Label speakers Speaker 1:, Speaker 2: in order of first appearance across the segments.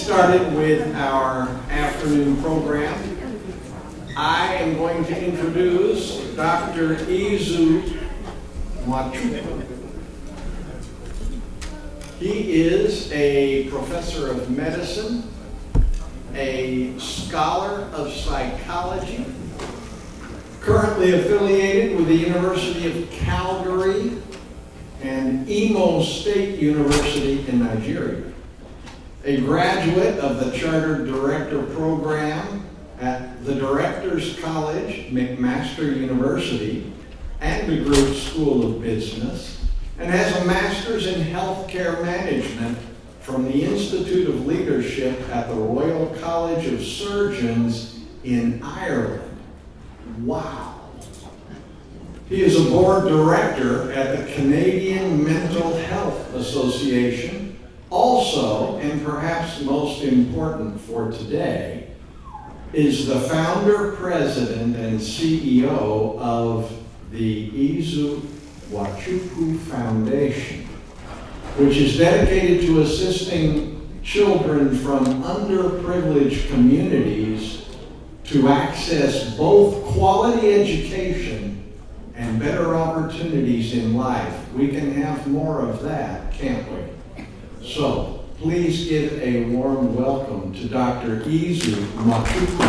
Speaker 1: started with our afternoon program. I am going to introduce Dr. Izu Nwachukwu. He is a professor of medicine, a scholar of psychology, currently affiliated with the University of Calgary and Imo State University in Nigeria. A graduate of the Chartered Director Program at the Directors College, McMaster University, and the Group School of Business, and has a master's in healthcare management from the Institute of Leadership at the Royal College of Surgeons in Ireland. Wow. He is a board director at the Canadian Mental Health Association. Also, and perhaps most important for today, is the founder, president, and CEO of the Izu Nwachukwu Foundation, which is dedicated to assisting children from underprivileged communities to access both quality education and better opportunities in life. We can have more of that, can't we? So, please give a warm welcome to Dr. Izu Nwachukwu.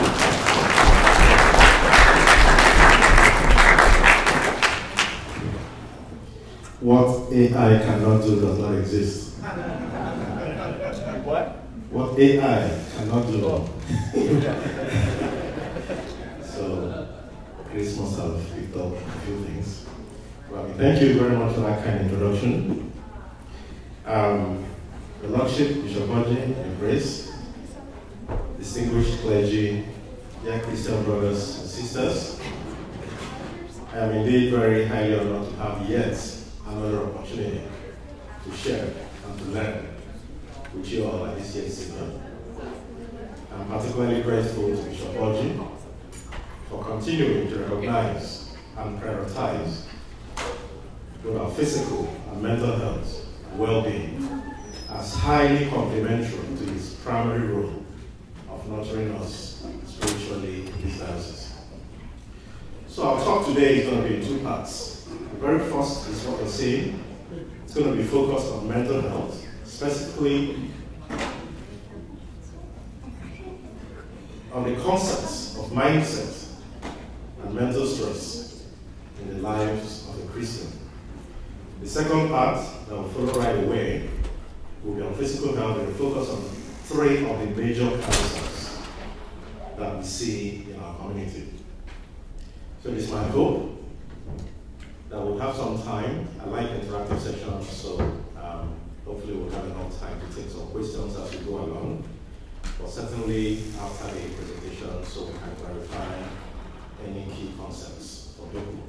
Speaker 2: What AI cannot do does not exist.
Speaker 1: What?
Speaker 2: What AI cannot do. So, Chris must have picked up a few things. Well, thank you very much for that kind introduction. The Lordship, Bishop Oji, and Grace, distinguished clergy, dear Christian brothers and sisters, I am indeed very highly honored to have yet another opportunity to share and to learn with you all at this year's Synod. I'm particularly grateful to Bishop Oji for continuing to recognize and prioritize both our physical and mental health and well-being as highly complementary to his primary role of nurturing us spiritually in his diocese. So our talk today is going to be in two parts. The very first is what we're saying. It's going to be focused on mental health, specifically on the concepts of mindset and mental stress in the lives of a Christian. The second part that will follow right away will be on physical health and focus on three of the major cancers that we see in our community. So it is my hope that we'll have some time. I like interactive sessions, so hopefully we'll have enough time to take some questions as we go along. But certainly after the presentation, so we can clarify any key concepts for people.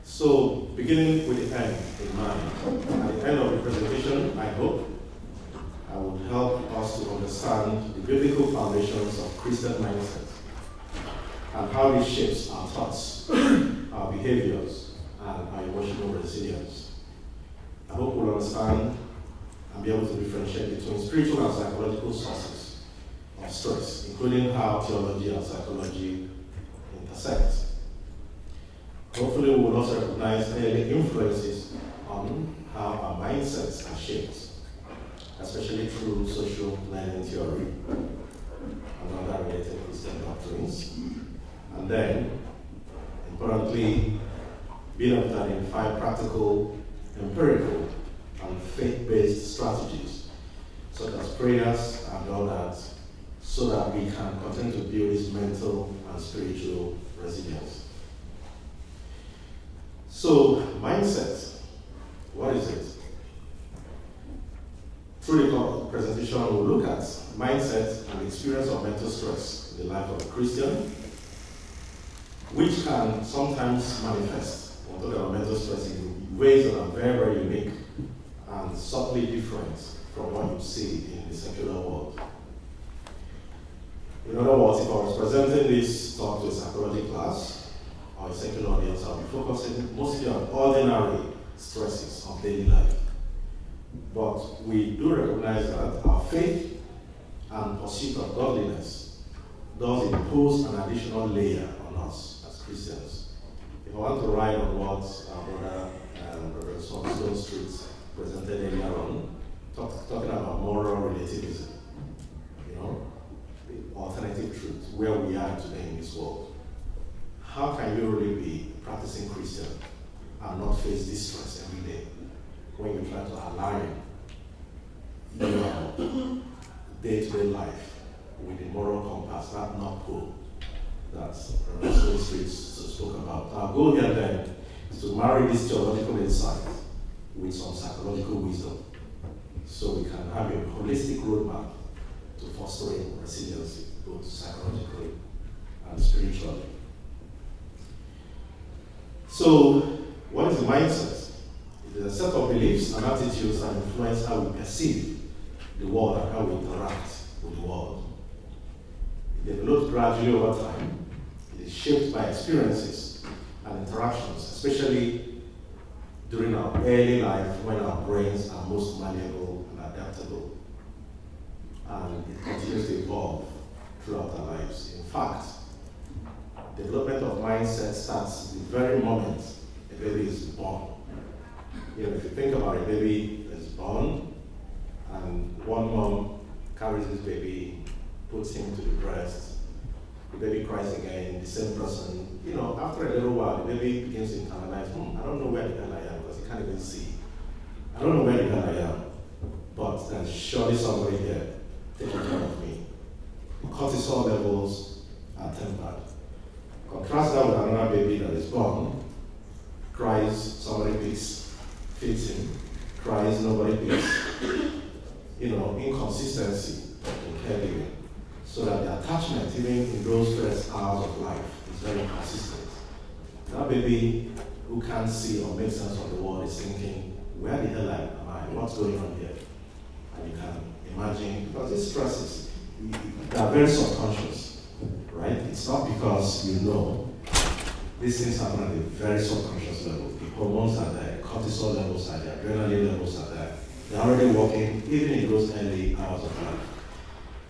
Speaker 2: So, beginning with the end in mind, at the end of the presentation, I hope I will help us to understand the biblical foundations of Christian mindset and how it shapes our thoughts, our behaviors, and our emotional resilience. I hope we'll understand and be able to differentiate between spiritual and psychological sources of stress, including how theology and psychology intersect. Hopefully, we will also recognize early influences on how our mindsets are shaped, especially through social learning theory and other related Christian doctrines. And then, importantly, be able to identify practical, empirical, and faith-based strategies, such as prayers and all that, so that we can continue to build this mental and spiritual resilience. So, mindset, what is it? Through the presentation, we'll look at mindset and the experience of mental stress in the life of a Christian, which can sometimes manifest, we'll talk about mental stress in ways that are very, very unique and subtly different from what you see in the secular world. In other words, if I was presenting this talk to a psychology class, or a secular audience, I'll be focusing mostly on ordinary stresses of daily life. But we do recognize that our faith and pursuit of godliness does impose an additional layer on us as Christians. If I want to ride on what our brother Reverend Stone Street presented earlier on, talking about moral relativism, the alternative truth, where we are today in this world. How can you really be a practicing Christian and not face distress every day when you try to align your day-to-day life with the moral compass, that North Pole that Reverend Street spoke about? Our goal here then is to marry this theological insight with some psychological wisdom so we can have a holistic roadmap to fostering resiliency, both psychologically and spiritually. So, what is the mindset? It is a set of beliefs and attitudes that influence how we perceive the world and how we interact with the world. It develops gradually over time. It is shaped by experiences and interactions, especially during our early life when our brains are most malleable and adaptable. And it continues to evolve throughout our lives. In fact, development of mindset starts the very moment a baby is born. If you think about it, a baby is born, and one mom carries this baby, puts him to the breast, the baby cries again, the same person. After a little while, the baby begins to internalize, I don't know where the hell I am, because he can't even see. I don't know where the hell I am, but there's surely somebody here taking care of me. The cortisol levels are tempered. Contrast that with another baby that is born, cries, somebody picks, feeds him, cries, nobody picks. Inconsistency in caregiving, so that the attachment, even in those first hours of life, is very consistent. That baby who can't see or make sense of the world is thinking, where the hell am I? What's going on here? And you can imagine, because these stresses, they are very subconscious, right? It's not because you know. These things happen at a very subconscious level. The hormones are there, cortisol levels are there, adrenaline levels are there. They're already working even in those early hours of life.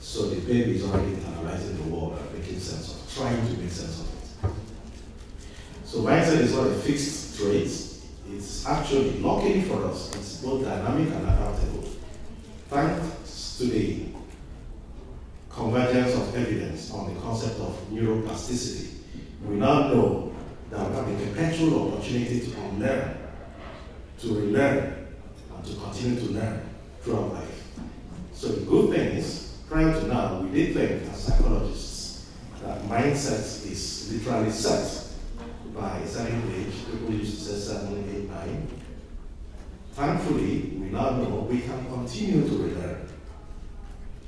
Speaker 2: So the baby is already internalizing the world and making sense of it, trying to make sense of it. So mindset is not a fixed trait. It's actually, luckily for us, it's both dynamic and adaptable. Thanks to the convergence of evidence on the concept of neuroplasticity, we now know that we have a perpetual opportunity to unlearn, to relearn, and to continue to learn throughout life. So the good thing is, prior to now, we did think as psychologists that mindset is literally set by a certain age. People used to say 7, 8, 9. Thankfully, we now know we can continue to relearn.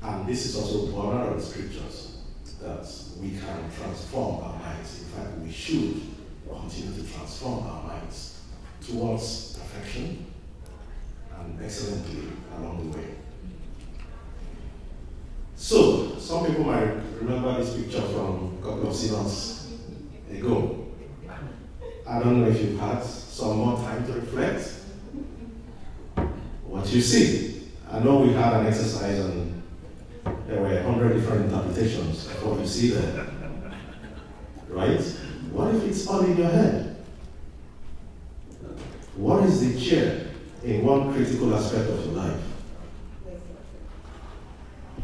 Speaker 2: And this is also born out of the scriptures, that we can transform our minds. In fact, we should continue to transform our minds towards perfection and excellently along the way. So, some people might remember this picture from a couple of synods ago. I don't know if you've had some more time to reflect. What you see. I know we had an exercise and there were 100 different interpretations of what you see there. Right? What if it's all in your head? What is the chair in one critical aspect of your life?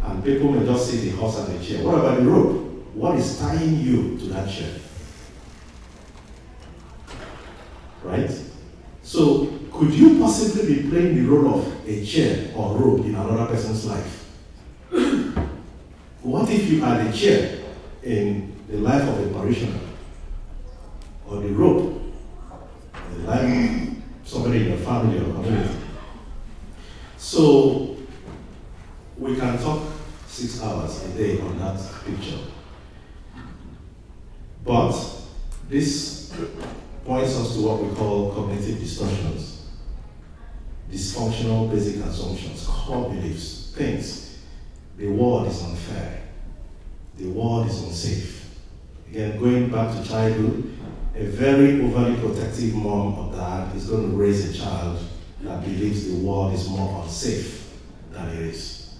Speaker 2: And people may just see the horse and the chair. What about the rope? What is tying you to that chair? Right? So, could you possibly be playing the role of a chair or rope in another person's life? What if you are the chair in the life of a parishioner? Or the rope in the life of somebody in your family or community? So, we can talk 6 hours a day on that picture. But this points us to what we call cognitive distortions, dysfunctional basic assumptions, core beliefs, things. The world is unfair. The world is unsafe. Again, going back to childhood, a very overly protective mom or dad is going to raise a child that believes the world is more unsafe than it is.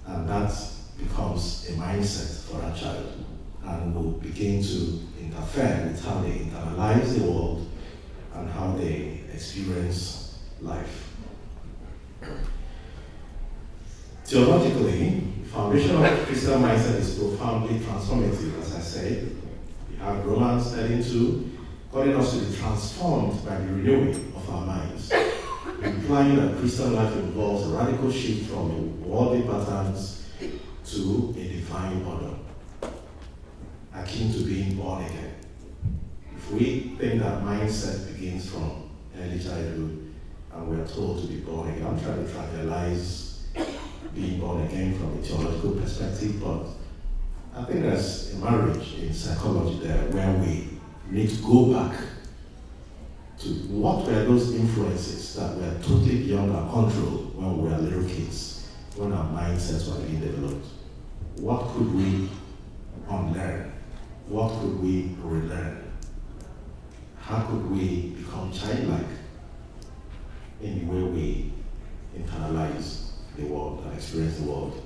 Speaker 2: And that becomes a mindset for a child and will begin to interfere with how they internalize the world and how they experience life. Theologically, the foundation of Christian mindset is profoundly transformative, as I said. We have Romans 13:2, calling us to be transformed by the renewing of our minds, implying that Christian life involves a radical shift from worldly patterns to a divine order, akin to being born again. If we think that mindset begins from early childhood and we're told to be born again, I'm trying to trivialize being born again from a theological perspective, but I think there's a marriage in psychology there where we need to go back to what were those influences that were totally beyond our control when we were little kids, when our mindsets were being developed. What could we unlearn? What could we relearn? How could we become childlike in the way we internalize the world and experience the world?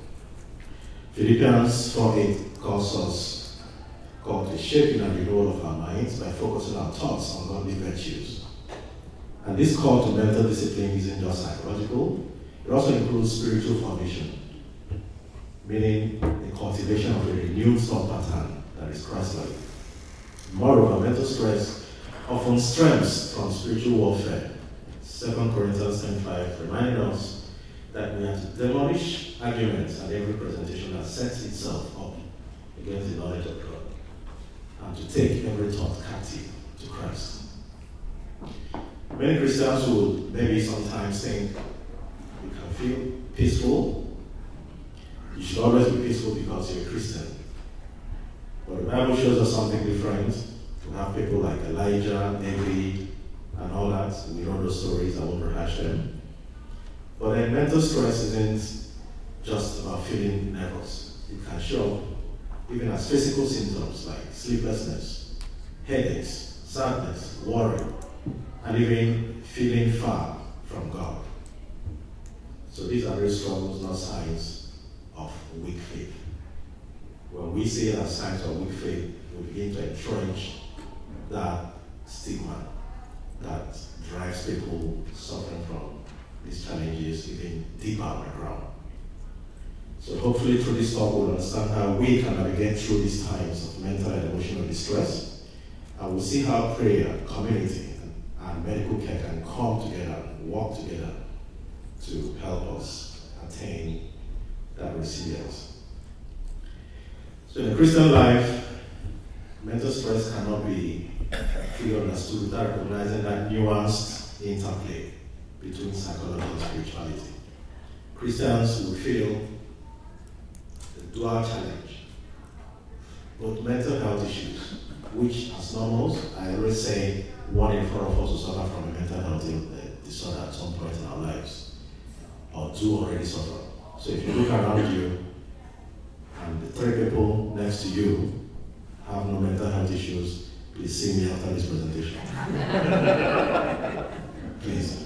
Speaker 2: Philippians 4:8 calls to shaping and renewal of our minds by focusing our thoughts on godly virtues. And this call to mental discipline isn't just psychological, it also includes spiritual formation, meaning the cultivation of a renewed thought pattern that is Christ-like. Moreover, mental stress often stems from spiritual warfare. 2 Corinthians 10:5 reminding us that we have to demolish arguments and every presentation that sets itself up against the knowledge of God, and to take every thought captive to Christ. Many Christians will maybe sometimes think you can feel peaceful. You should always be peaceful because you're a Christian. But the Bible shows us something different. We have people like Elijah, David, and all that. We know those stories, I won't rehash them. But then mental stress isn't just about feeling nervous. It can show up even as physical symptoms like sleeplessness, headaches, sadness, worry, and even feeling far from God. So these are real struggles, not signs of weak faith. When we see it as signs of weak faith, we begin to entrench that stigma that drives people suffering from these challenges even deeper underground. So hopefully through this talk we'll understand how we can navigate through these times of mental and emotional distress, and we'll see how prayer, community, and medical care can come together and work together to help us attain that resilience. So in the Christian life, mental stress cannot be fully understood without recognizing that nuanced interplay between psychology and spirituality. Christians will feel the dual challenge, both mental health issues, which as normals, I always say 1 in 4 of us will suffer from a mental health disorder at some point in our lives, or 2 already suffer. So if you look around you and the 3 people next to you have no mental health issues, please see me after this presentation. Please.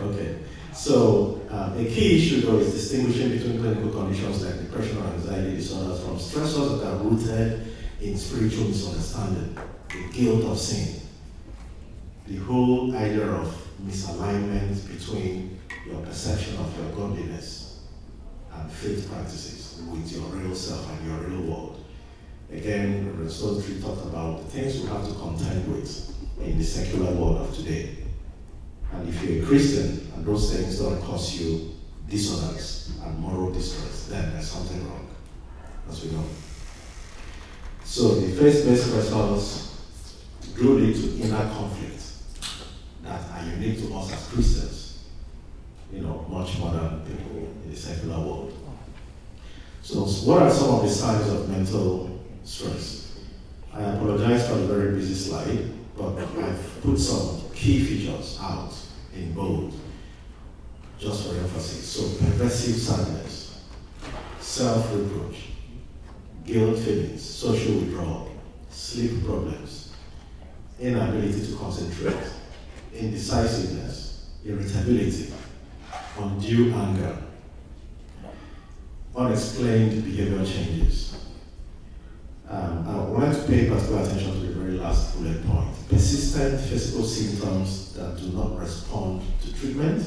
Speaker 2: Okay. So a key issue though is distinguishing between clinical conditions like depression or anxiety disorders from stressors that are rooted in spiritual misunderstanding, the guilt of sin, the whole idea of misalignment between your perception of your godliness and faith practices with your real self and your real world. Again, Reverend Stoltry talked about the things we have to contend with in the secular world of today. And if you're a Christian and those things don't cause you dissonance and moral distress, then there's something wrong, as we know. So the faith-based response do lead to inner conflict that are unique to us as Christians, much more than people in the secular world. So what are some of the signs of mental stress? I apologize for the very busy slide, but I've put some key features out in bold, just for emphasis. So pervasive sadness, self-reproach, guilt feelings, social withdrawal, sleep problems, inability to concentrate, indecisiveness, irritability, undue anger, unexplained behavioral changes. I would like to pay particular attention to the very last bullet point. Persistent physical symptoms that do not respond to treatment.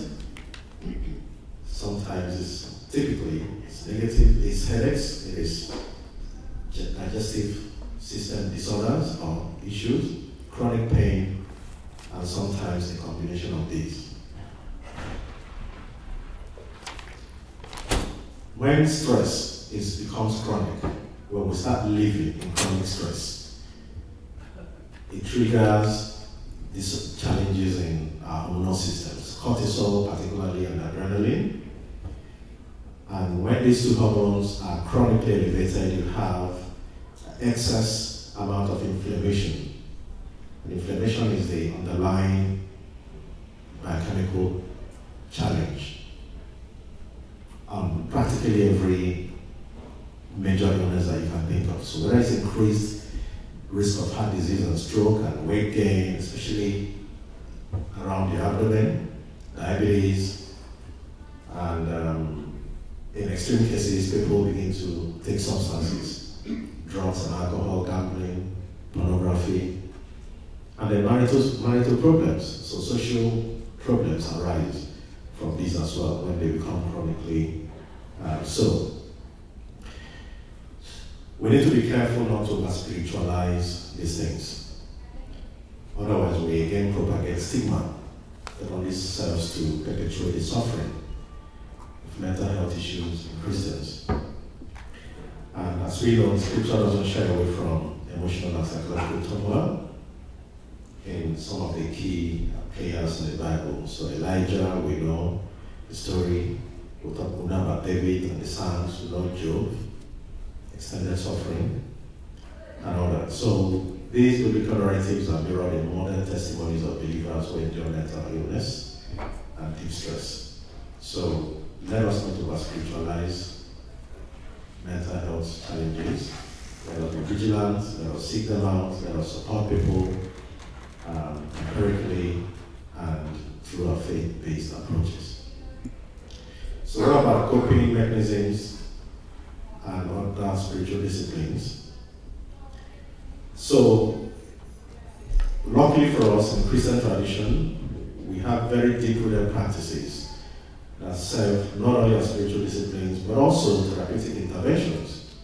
Speaker 2: Sometimes it's negative, it's headaches, it is digestive system disorders or issues, chronic pain, and sometimes a combination of these. When stress becomes chronic, when we start living in chronic stress, it triggers these challenges in our hormonal systems, cortisol particularly and adrenaline. And when these two hormones are chronically elevated, you have excess amount of inflammation. And inflammation is the underlying biochemical challenge on practically every major illness that you can think of. So whether it's increased risk of heart disease and stroke and weight gain, especially around the abdomen, diabetes, and in extreme cases, people begin to take substances, drugs and alcohol, gambling, pornography, and then marital problems. So social problems arise from these as well when they become chronically so. We need to be careful not to over-spiritualize these things. Otherwise, we again propagate stigma that only serves to perpetuate the suffering of mental health issues in Christians. And as we know, Scripture doesn't shy away from emotional and psychological turmoil in some of the key players in the Bible. So Elijah, we know the story. We'll talk about David and the Psalms. We know Job, extended suffering, and all that. So these biblical narratives are mirrored in modern testimonies of believers who endure mental illness and deep stress. So let us not over-spiritualize mental health challenges. Let us be vigilant, let us seek them out, let us support people empirically and through our faith-based approaches. So what about coping mechanisms and other spiritual disciplines? So, luckily for us in Christian tradition, we have very deep-rooted practices that serve not only as spiritual disciplines, but also therapeutic interventions.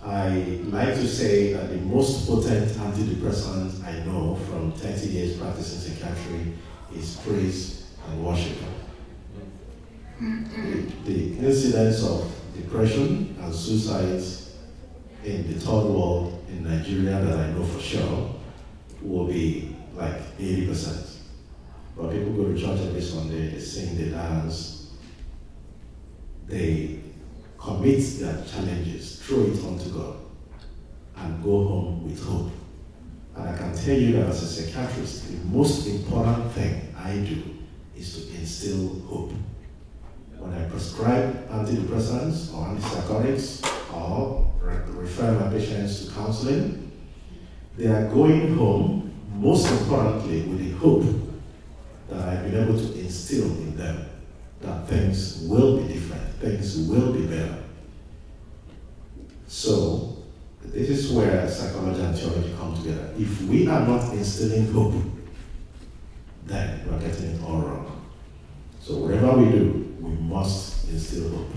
Speaker 2: I like to say that the most potent antidepressant I know from 30 years practicing psychiatry is praise and worship. The incidence of depression and suicides in the third world in Nigeria that I know for sure will be like 80%. But people go to church every Sunday, they sing, they dance, they commit their challenges, throw it onto God, and go home with hope. And I can tell you that as a psychiatrist, the most important thing I do is to instill hope. When I prescribe antidepressants or antipsychotics or refer my patients to counseling, they are going home, most importantly, with the hope that I've been able to instill in them that things will be different, things will be better. So, this is where psychology and theology come together. If we are not instilling hope, then we're getting it all wrong. So whatever we do, we must instill hope.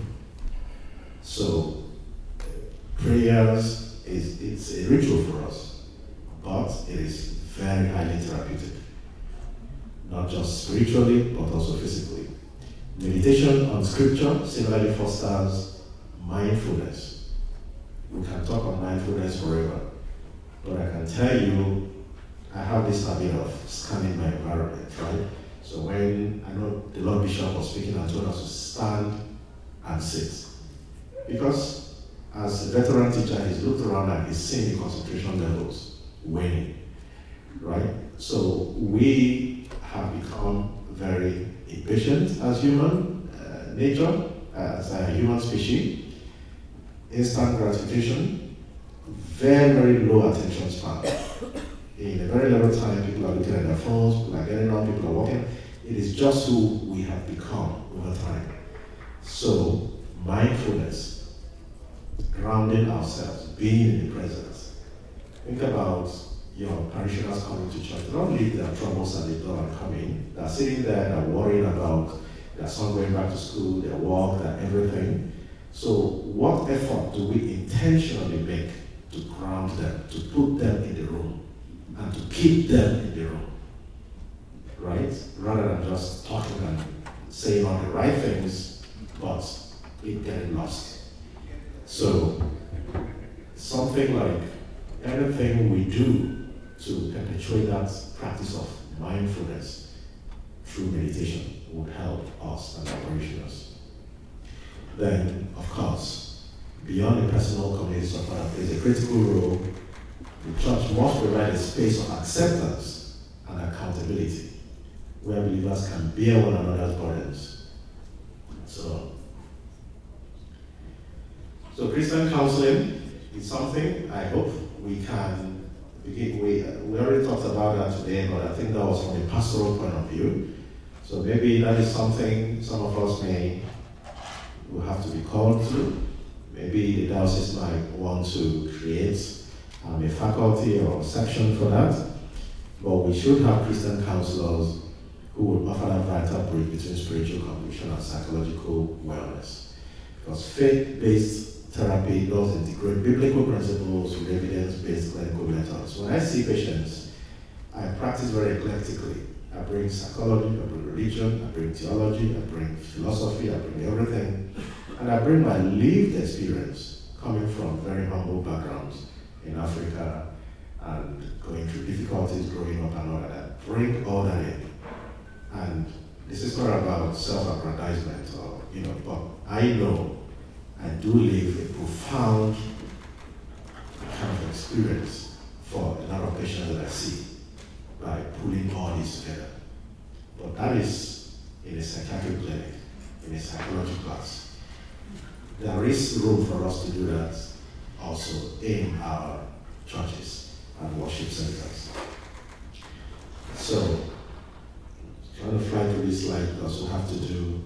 Speaker 2: So prayers it's a ritual for us, but it is very highly therapeutic. Not just spiritually, but also physically. Meditation on scripture similarly fosters mindfulness. We can talk on mindfulness forever, but I can tell you, I have this habit of scanning my environment, right? So when I know the Lord Bishop was speaking and told us to stand and sit, because as a veteran teacher, he's looked around and he's seen the concentration levels waning, right? So we have become very impatient as human nature, as a human species. Instant gratification, very, very low attention span. In a very little time, people are looking at their phones, people are getting on, people are walking. It is just who we have become over time. So, mindfulness, grounding ourselves, being in the presence. Think about your parishioners coming to church. They don't leave their troubles at the door and come in. They're sitting there, they're worried about their son going back to school, their work, their everything. So what effort do we intentionally make to ground them, to put them in the room, and to keep them in the room? Right? Rather than just talking and saying all the right things, but it getting lost. So something like anything we do to perpetuate that practice of mindfulness through meditation would help us and our parishioners. Then, of course, beyond the personal communities of prayer plays a critical role. The church must provide a space of acceptance and accountability where believers can bear one another's burdens. So Christian counseling is something I hope we can begin. We already talked about that today, but I think that was from a pastoral point of view. So maybe that is something some of us will have to be called to. Maybe the diocese might want to create a faculty or a section for that. But we should have Christian counselors who would offer that vital bridge between spiritual completion and psychological wellness. Because faith-based therapy does integrate biblical principles with evidence-based clinical methods. When I see patients, I practice very eclectically. I bring psychology, I bring religion, I bring theology, I bring philosophy, I bring everything. And I bring my lived experience coming from very humble backgrounds in Africa and going through difficulties growing up and all that. I bring all that in. And this is not about self-aggrandizement but I know I do live a profound kind of experience for a lot of patients that I see by pulling all this together. But that is in a psychiatric clinic, in a psychology class. There is room for us to do that also in our churches and worship centers. So, trying to fly through this slide because we have to do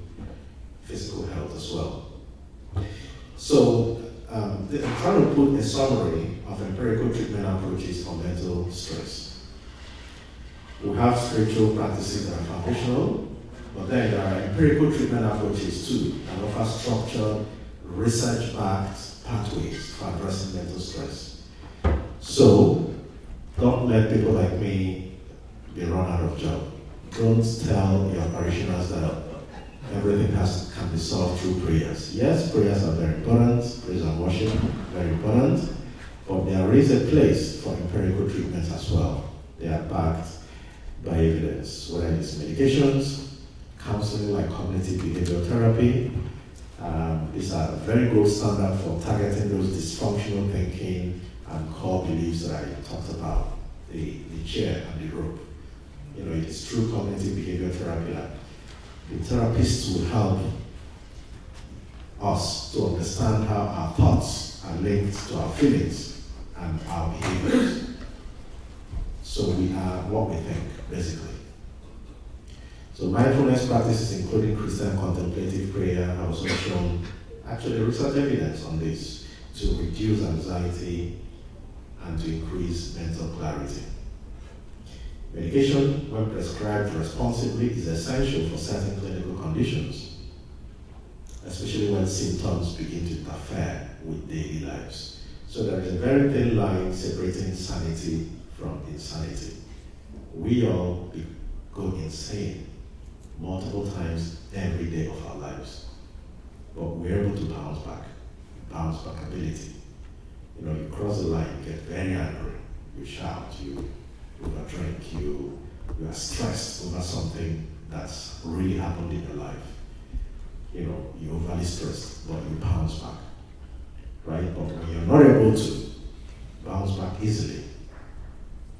Speaker 2: physical health as well. So, I'm trying to put a summary of empirical treatment approaches for mental stress. We have spiritual practices that are foundational, but then there are empirical treatment approaches too that offer structured, research-backed pathways for addressing mental stress. So, don't let people like me be run out of job. Don't tell your parishioners that everything can be solved through prayers. Yes, prayers are very important, praise and worship very important, but there is a place for empirical treatments as well. They are backed by evidence, whether it's medications, counseling like cognitive behavioral therapy. These are very gold standard for targeting those dysfunctional thinking and core beliefs that I talked about, the chair and the rope. It is true cognitive behavioral therapy that the therapists will help us to understand how our thoughts are linked to our feelings and our behaviors. So we are what we think, basically. So mindfulness practices, including Christian contemplative prayer, have also shown actually research evidence on this to reduce anxiety and to increase mental clarity. Medication, when prescribed responsibly, is essential for certain clinical conditions, especially when symptoms begin to interfere with daily lives. So there is a very thin line separating sanity from insanity. We all go insane multiple times every day of our lives, but we're able to bounce back ability. You cross the line, you get very angry, you shout, you overdrink, you are stressed over something that's really happened in your life. You're overly stressed, but you bounce back, right? But when you're not able to bounce back easily,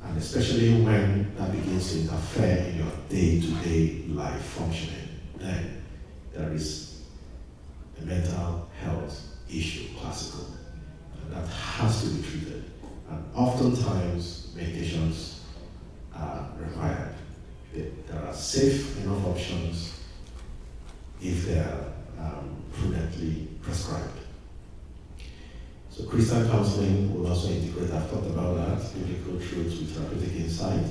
Speaker 2: and especially when that begins to interfere in your day-to-day life functioning, then there is a mental health issue, classical, and that has to be treated. And oftentimes, medications if they are prudently prescribed. So Christian counseling will also integrate, I've talked about that, biblical truths with therapeutic insight,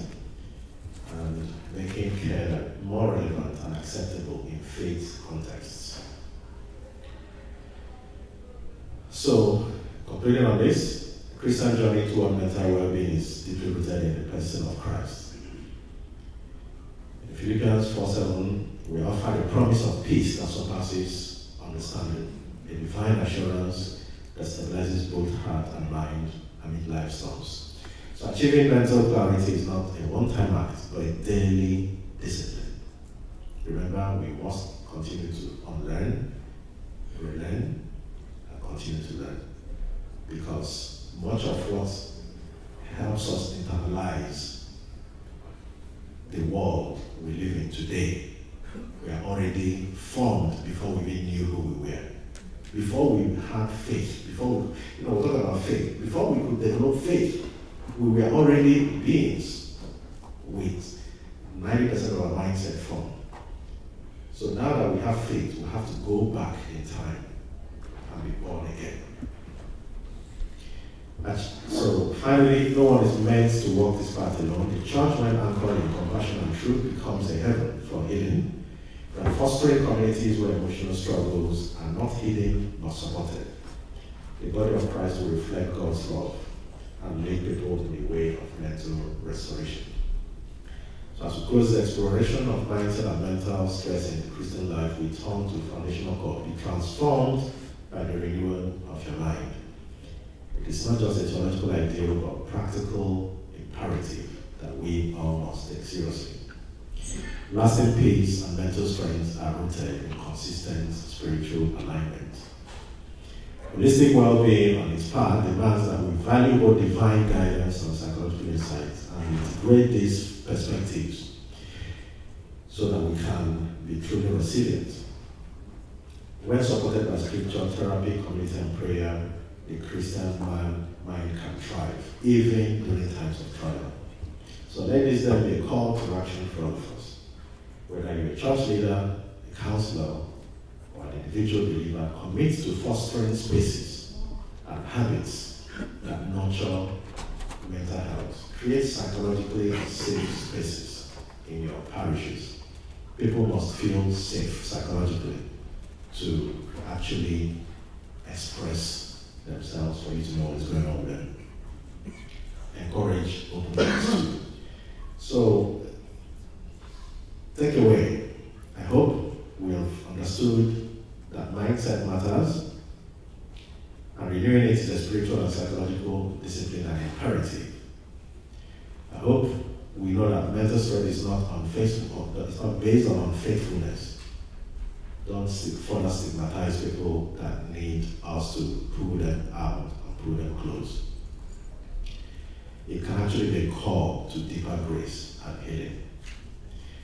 Speaker 2: and making care more relevant and acceptable in faith contexts. So, concluding on this, Christian journey toward mental well-being is deeply rooted in the person of Christ. In Philippians 4:7, we offer the promise of peace that surpasses understanding, a divine assurance that stabilizes both heart and mind amid life storms. So achieving mental clarity is not a one-time act, but a daily discipline. Remember, we must continue to unlearn, relearn, and continue to learn. Because much of what helps us internalize the world we live in today, we are already formed before we even knew who we were. Before we had faith, we're talking about faith. Before we could develop faith, we were already beings with 90% of our mindset formed. So now that we have faith, we have to go back in time and be born again. So finally, no one is meant to walk this path alone. The church, when anchored in compassion and truth, becomes a heaven for healing. We are fostering communities where emotional struggles are not hidden but supported. The body of Christ will reflect God's love and lead people in the way of mental restoration. So as we close the exploration of mindset and mental stress in the Christian life, we turn to foundational core. Be transformed by the renewal of your mind. It is not just a theological ideal, but a practical imperative that we all must take seriously. Lasting peace and mental strength are rooted in consistent spiritual alignment. Holistic well-being on its part demands that we value both divine guidance and psychological insights and integrate these perspectives so that we can be truly resilient. When supported by scripture, therapy, community, and prayer, the Christian mind can thrive, even during times of trial. So let this then be a call to action for all of us. Whether you're a church leader, a counselor, or an individual believer, commit to fostering spaces and habits that nurture mental health. Create psychologically safe spaces in your parishes. People must feel safe psychologically to actually express themselves for you to know what's going on with them. Encourage openness. So, take away. I hope we have understood that mindset matters, and renewing it is a spiritual and psychological discipline and imperative. I hope we know that mental strength is not unfaithful, that it's not based on unfaithfulness. Don't further stigmatize people that need us to pull them out and pull them close. It can actually be a call to deeper grace and healing.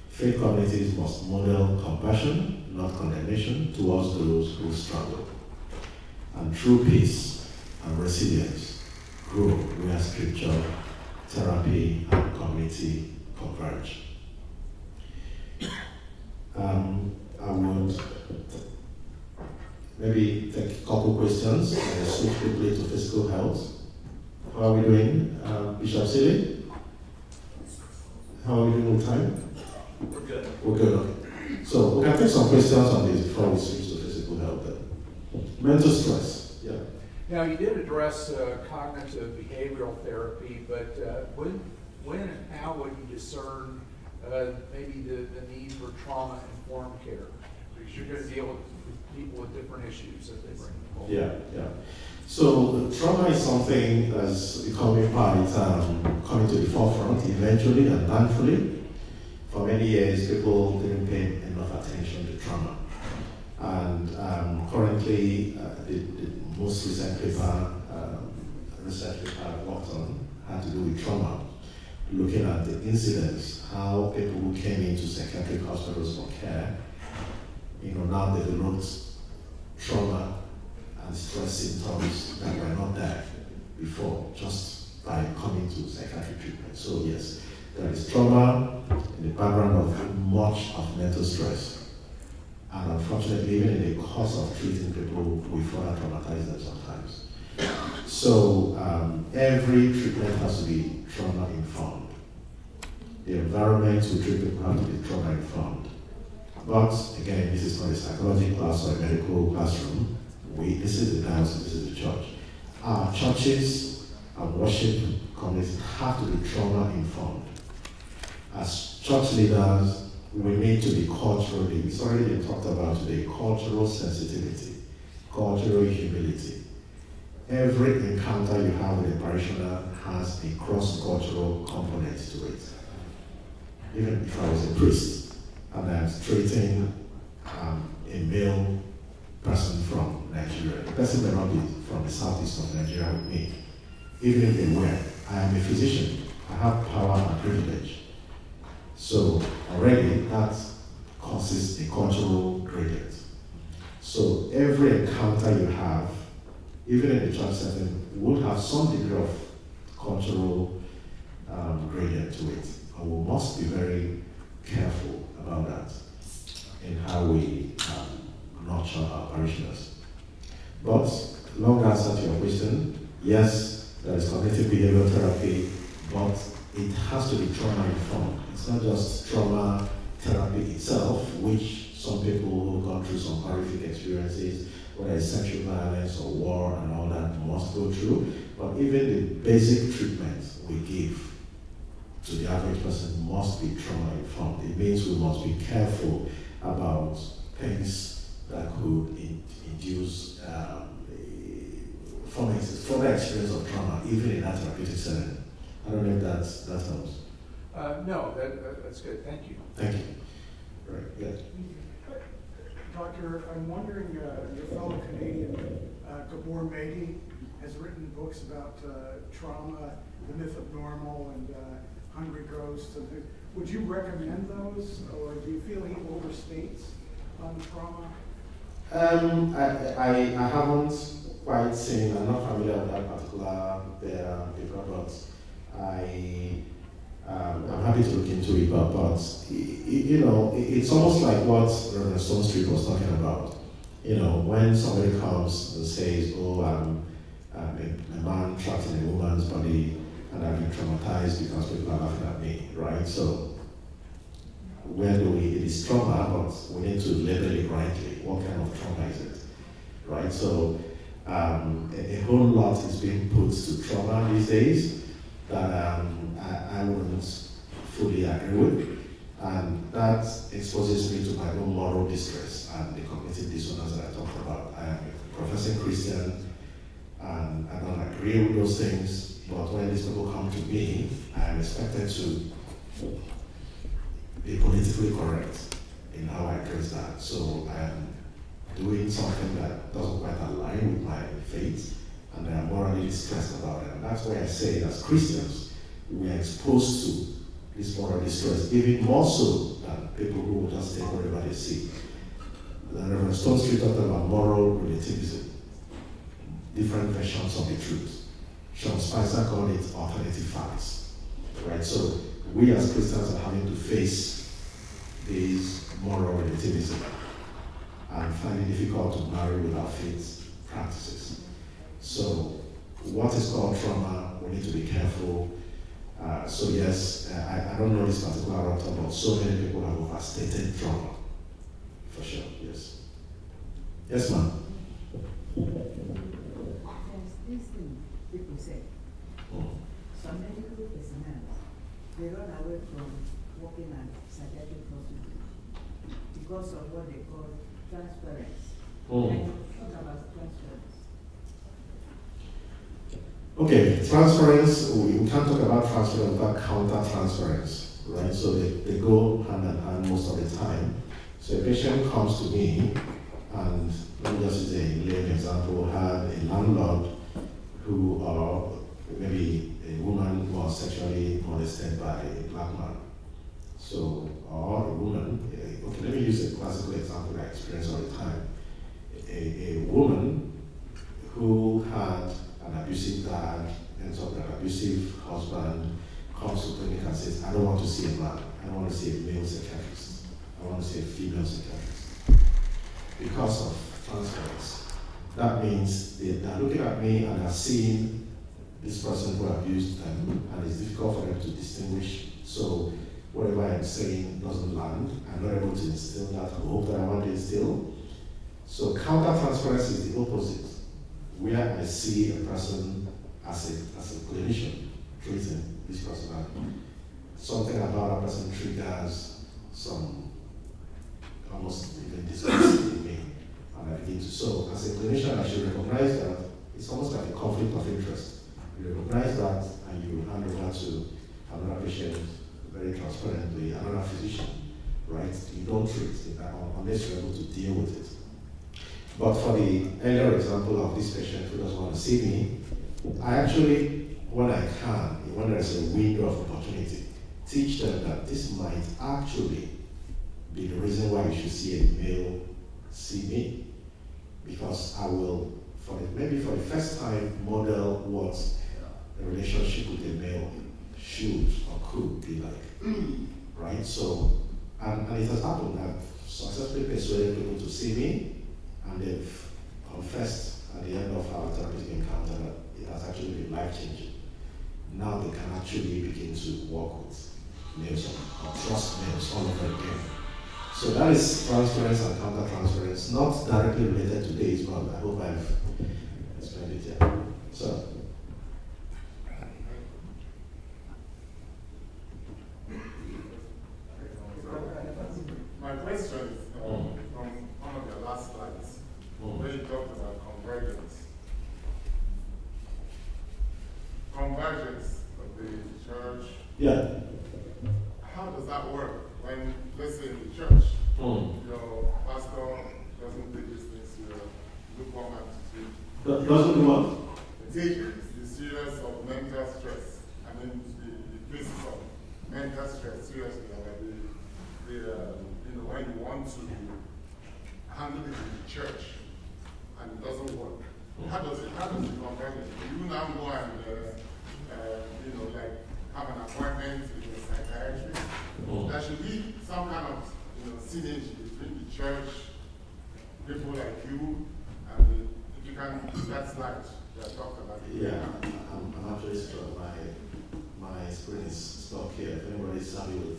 Speaker 2: Faith communities must model compassion, not condemnation, towards those who struggle. And true peace and resilience grow where scripture, therapy, and community converge. I would maybe take a couple questions and switch quickly to physical health. How are we doing? Bishop Silly? How are we doing with time?
Speaker 1: We're good.
Speaker 2: We're good, okay. So we can take some questions on this before we switch to physical health then. Mental stress, yeah.
Speaker 3: Now, you did address cognitive behavioral therapy, but when and how would you discern maybe the need for trauma-informed care? Because you're going to deal with people with different issues that they bring forward.
Speaker 2: Yeah. So trauma is something that's becoming coming to the forefront eventually and thankfully. For many years, people didn't pay enough attention to trauma. And currently, the most recent research paper I worked on had to do with trauma, looking at the incidents, how people who came into psychiatric hospitals for care, now developed trauma and stress symptoms that were not there before, just by coming to psychiatric treatment. So yes, there is trauma in the background of much of mental stress. And unfortunately, even in the course of treating people, we further traumatize them sometimes. So every treatment has to be trauma-informed. The environment we treat people have to be trauma-informed. But again, this is not a psychology class or a medical classroom. This is the diocese, this is the church. Our churches and worship communities have to be trauma-informed. As church leaders, we need to be culturally, it's already been talked about today, cultural sensitivity, cultural humility. Every encounter you have with a parishioner has a cross-cultural component to it. Even if I was a priest and I'm treating a male person from Nigeria, the person may not be from the southeast of Nigeria with me. Even if they were, I am a physician. I have power and privilege. So already that causes a cultural gradient. So every encounter you have, even in the church setting, would have some degree of cultural gradient to it. And we must be very careful about that in how we nurture our parishioners. But long answer to your question, yes, there is cognitive behavioral therapy, but it has to be trauma-informed. It's not just trauma therapy itself, which some people who've gone through some horrific experiences, whether it's sexual violence or war and all that, must go through, but even the basic treatment we give to the average person must be trauma-informed. It means we must be careful about things that could induce further experience of trauma, even in that therapeutic setting. I don't know if that helps.
Speaker 3: No, that's good. Thank you.
Speaker 2: Thank you. Right, yes.
Speaker 4: Doctor, I'm wondering, your fellow Canadian, Gabor Megi, has written books about trauma, the myth of normal, and hungry ghosts. Would you recommend those, or do you feel he overstates on trauma?
Speaker 2: I haven't quite seen, I'm not familiar with that particular paper, but I'm happy to look into it, but it's almost like what Reverend Stone Street was talking about. When somebody comes and says, "Oh, I'm a man trapped in a woman's body and I've been traumatized because people are laughing at me," right? So, it is trauma, but we need to label it rightly. What kind of trauma is it, right? So, a whole lot is being put to trauma these days that I wouldn't fully agree with, and that exposes me to my own moral distress and the cognitive dissonance that I talked about. I am a professing Christian, and I don't agree with those things, but when these people come to me, I am expected to be politically correct in how I address that. So I am doing something that doesn't quite align with my faith, and I am morally distressed about it. And that's why I say, as Christians, we are exposed to this moral distress, even more so than people who will just take whatever they see. The Reverend Stone Street talked about moral relativism, different versions of the truth. Sean Spicer called it alternative facts, right? So we as Christians are having to face these moral relativism and find it difficult to marry with our faith practices. So what is called trauma, we need to be careful. So yes, I don't know this particular author, but so many people have overstated trauma, for sure, yes. Yes, ma'am.
Speaker 5: There's this thing people say. Some medical personnel, they run away from working at psychiatric hospitals because of what they call transference. Can you talk about transference?
Speaker 2: Okay, transference, we can't talk about transference without counter-transference, right? So they go hand in hand most of the time. So a patient comes to me, and let me just use a lame example, had a landlord who, maybe a woman who was sexually molested by a black man. So, or a woman, okay, let me use a classical example I experience all the time. A woman who had an abusive dad, ends up with an abusive husband, comes to clinic and says, "I don't want to see a man, I don't want to see a male psychiatrist, I want to see a female psychiatrist." because of transference. That means they're looking at me and are seeing this person who abused them, and it's difficult for them to distinguish. So whatever I'm saying doesn't land. I'm not able to instill that hope that I want to instill. So counter-transference is the opposite, where I see a person as a clinician treating this person. Something about a person triggers some almost even disgust in me. And I begin to, so as a clinician, I should recognize that it's almost like a conflict of interest. You recognize that and you hand over to another patient very transparently, another physician, right? You don't treat it unless you're able to deal with it. But for the earlier example of this patient who doesn't want to see me, I actually, when I can, when there's a window of opportunity, teach them that this might actually be the reason why you should see a male see me, because I will, maybe for the first time, model what a relationship with a male should or could be like, right? So, and it has happened. I've successfully persuaded people to see me, and they've confessed at the end of our therapeutic encounter that it has actually been life-changing. Now they can actually begin to work with males or trust males all over again. So that is transference and counter-transference, not directly related to this, but I hope I've explained it here. So.
Speaker 6: My question is from one of your last slides, where you talked about convergence. Convergence of the church.
Speaker 2: Yeah.
Speaker 6: How does that work when, let's say, in the church, your pastor doesn't take these things to lukewarm attitude?
Speaker 2: Doesn't do what?
Speaker 6: Take the serious of mental stress. I mean, the cases of mental stress seriously, like when you want to handle it in the church and it doesn't work. How does it compare? Do you now go and like have an appointment with a psychiatrist? There should be some kind of synergy between the church, people like you, and if you can use that slide that talked about it.
Speaker 2: Yeah, I'm actually struck. My screen is stuck here. If anybody's happy with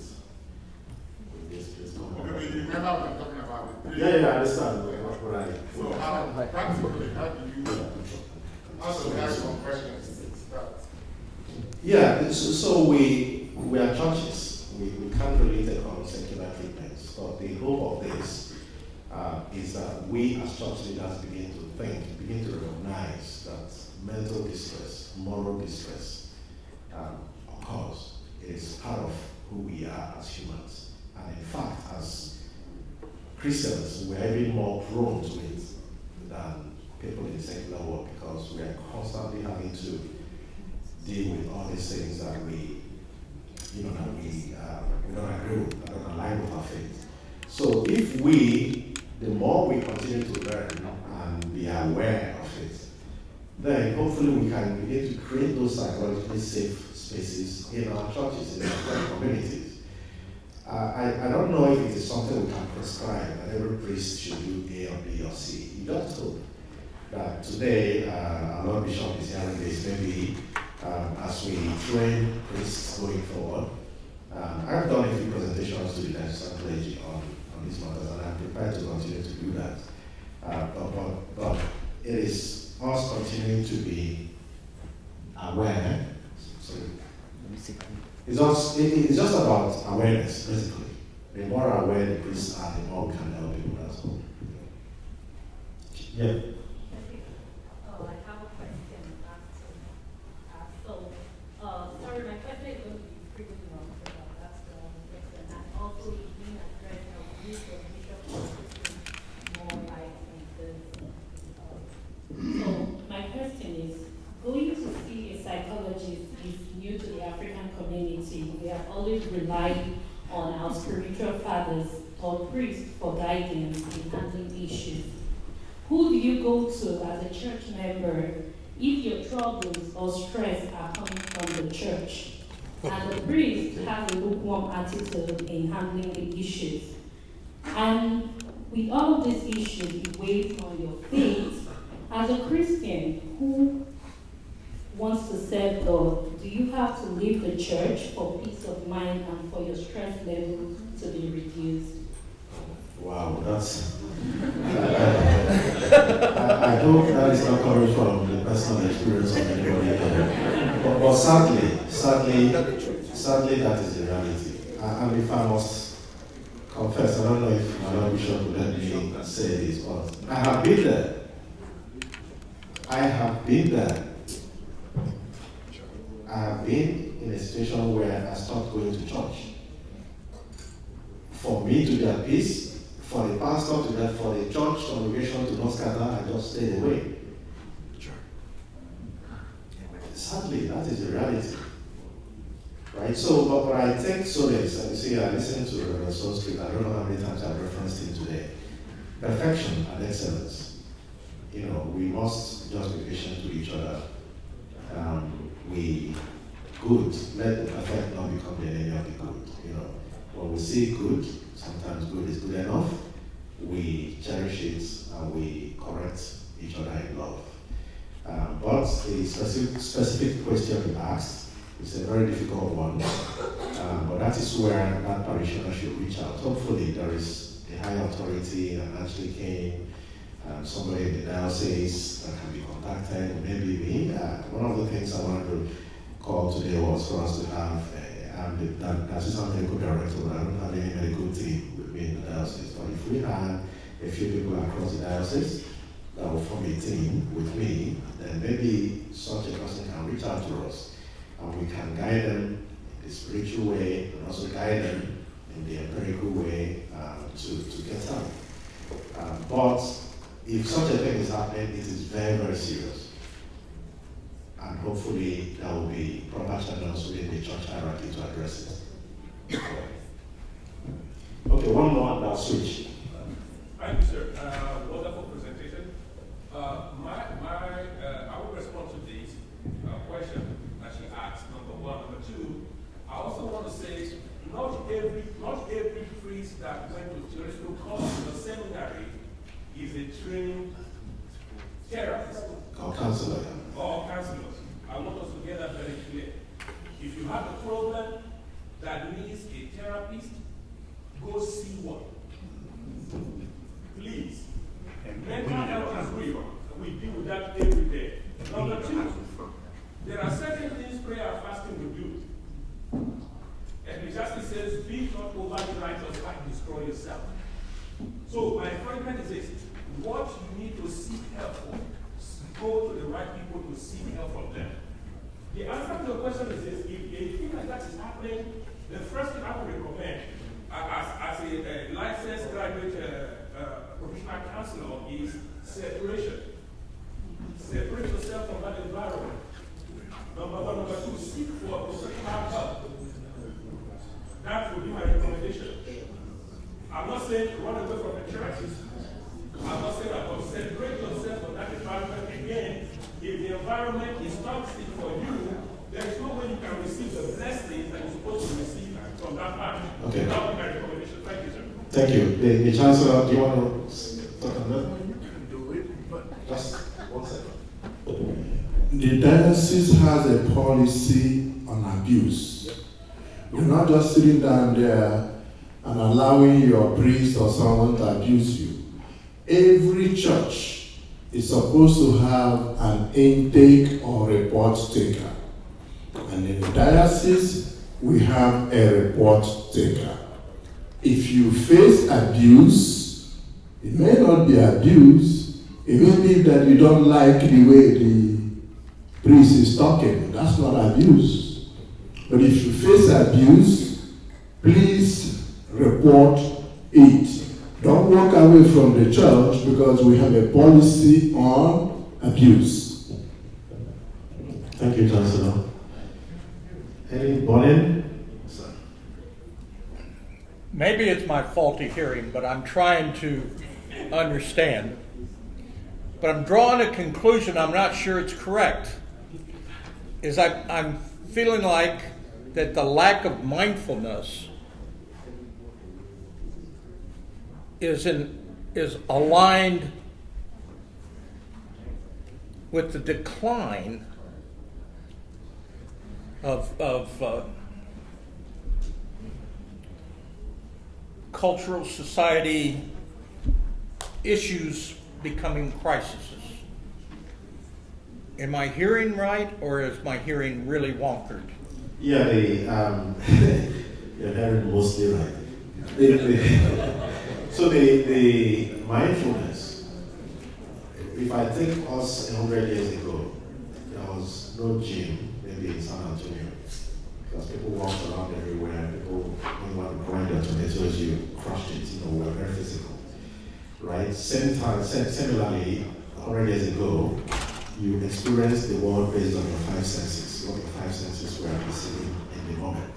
Speaker 2: this, please come on.
Speaker 6: Okay, you remember what I'm talking about?
Speaker 2: Yeah, I understand.
Speaker 6: So how practically, how does that conversion start?
Speaker 2: Yeah, so we are churches. We can't really take on secular treatments, but the hope of this is that we as church leaders begin to recognize that mental distress, moral distress occurs. It is part of who we are as humans. And in fact, as Christians, we are even more prone to it than people in the secular world, because we are constantly having to deal with all these things that we don't agree with, that don't align with our faith. So if the more we continue to learn and be aware of it, then hopefully we can begin to create those psychologically safe spaces in our churches, in our communities. I don't know if it is something we can prescribe that every priest should do A or B or C. You just hope that today our Lord Bishop is hearing this, maybe as we train priests going forward. I've done a few presentations to the Diocesan clergy on these matters, and I'm prepared to continue to do that. But it is us continuing to be aware. It's just about awareness, basically. The more aware the priests are, the more we can help people. That's all. Yeah.
Speaker 7: I have a question. Sorry, my question is going to be pretty long, so that's the question. And also, it's being addressed of use of bishop more light into. So, my question is, going to see a psychologist is new to the African community. We have always relied on our spiritual fathers or priests for guidance in handling issues. Who do you go to as a church member if your troubles or stress are coming from the church and the priest has a lukewarm attitude in handling the issues? And with all of these issues weighed on your faith, as a Christian who wants to serve God, do you have to leave the church for peace of mind and for your stress level to be reduced?
Speaker 2: Wow, that's. I hope that is not coming from the personal experience of anybody here. But sadly, that is the reality. And if I must confess, I don't know if my Lord Bishop would let me say this, but I have been there. I have been in a situation where I stopped going to church. For me to be at peace, for the pastor to get, for the church congregation to not scatter, I just stayed away. Sadly, that is the reality. Right? So, but I take solace, and you see, I listened to Reverend Solskjaer, I don't know how many times I've referenced him today. Perfection and excellence. You know, we must just be patient with each other. Let the perfect not become the enemy of the good. You know, when we see good, sometimes good is good enough, we cherish it and we correct each other in love. But the specific question you asked is a very difficult one, but that is where that parishioner should reach out. Hopefully there is a high authority, an Anglican, somebody in the diocese that can be contacted, maybe me. One of the things I wanted to call today was for us to have the assistant medical director, but I don't have any medical team with me in the diocese. But if we had a few people across the diocese that will form a team with me, then maybe such a person can reach out to us and we can guide them in the spiritual way and also guide them in the empirical way to get out. But if such a thing is happening, it is very, very serious. And hopefully there will be proper channels within the church hierarchy to address it. Okay, one more and I'll switch.
Speaker 8: Thank you, sir. Wonderful presentation. I will respond to this question that she asked, number one. Number two, I also want to say not every priest that went to theological college or seminary is a trained therapist.
Speaker 2: Or counselor.
Speaker 8: Or counselors. I want us to get that very clear. If you have a problem that needs a therapist, go see one. Please. Mental health is real. We deal with that every day. Number two, there are certain things prayer and fasting will do. Ecclesiastes says, be not over the righteous, but destroy yourself. So my encouragement is this: what you need to seek help for, go to the right people to seek help from them. The answer to the question is this: if a thing like that is happening, the first thing I would recommend, as a licensed graduate professional counselor, is separation. Separate yourself from that environment. Number one. Number two, seek for professional help. That would be my recommendation. I'm not saying run away from the churches. I'm not saying that, but separate yourself from that environment. Again, if the environment is toxic for you, there is no way you can receive the blessings that you're supposed to receive from that part.
Speaker 2: Okay.
Speaker 8: That would be my recommendation. Thank you, sir.
Speaker 2: Thank you. The Chancellor, do you want to talk on that?
Speaker 4: You can do it, but
Speaker 2: Just 1 second.
Speaker 9: The diocese has a policy on abuse. You're not just sitting down there and allowing your priest or someone to abuse you. Every church is supposed to have an intake or report taker. And in the diocese, we have a report taker. If you face abuse, it may not be abuse, it may be that you don't like the way the priest is talking. That's not abuse. But if you face abuse, please report it. Don't walk away from the church because we have a policy on abuse.
Speaker 2: Thank you, Chancellor. Any burning?
Speaker 10: Maybe it's my faulty hearing, but I'm trying to understand. But I'm drawing a conclusion, I'm not sure it's correct. I'm feeling like that the lack of mindfulness is is aligned with the decline of cultural society issues becoming crises. Am I hearing right, or is my hearing really wonkered?
Speaker 2: Yeah, you're hearing mostly right. So the mindfulness, if I think us 100 years ago, there was no gym, maybe in San Antonio, because people walked around everywhere. People, when you want to grind your tomatoes, you crushed it. We were very physical, right? Similarly, 100 years ago, you experienced the world based on your five senses, what your five senses were perceiving in the moment.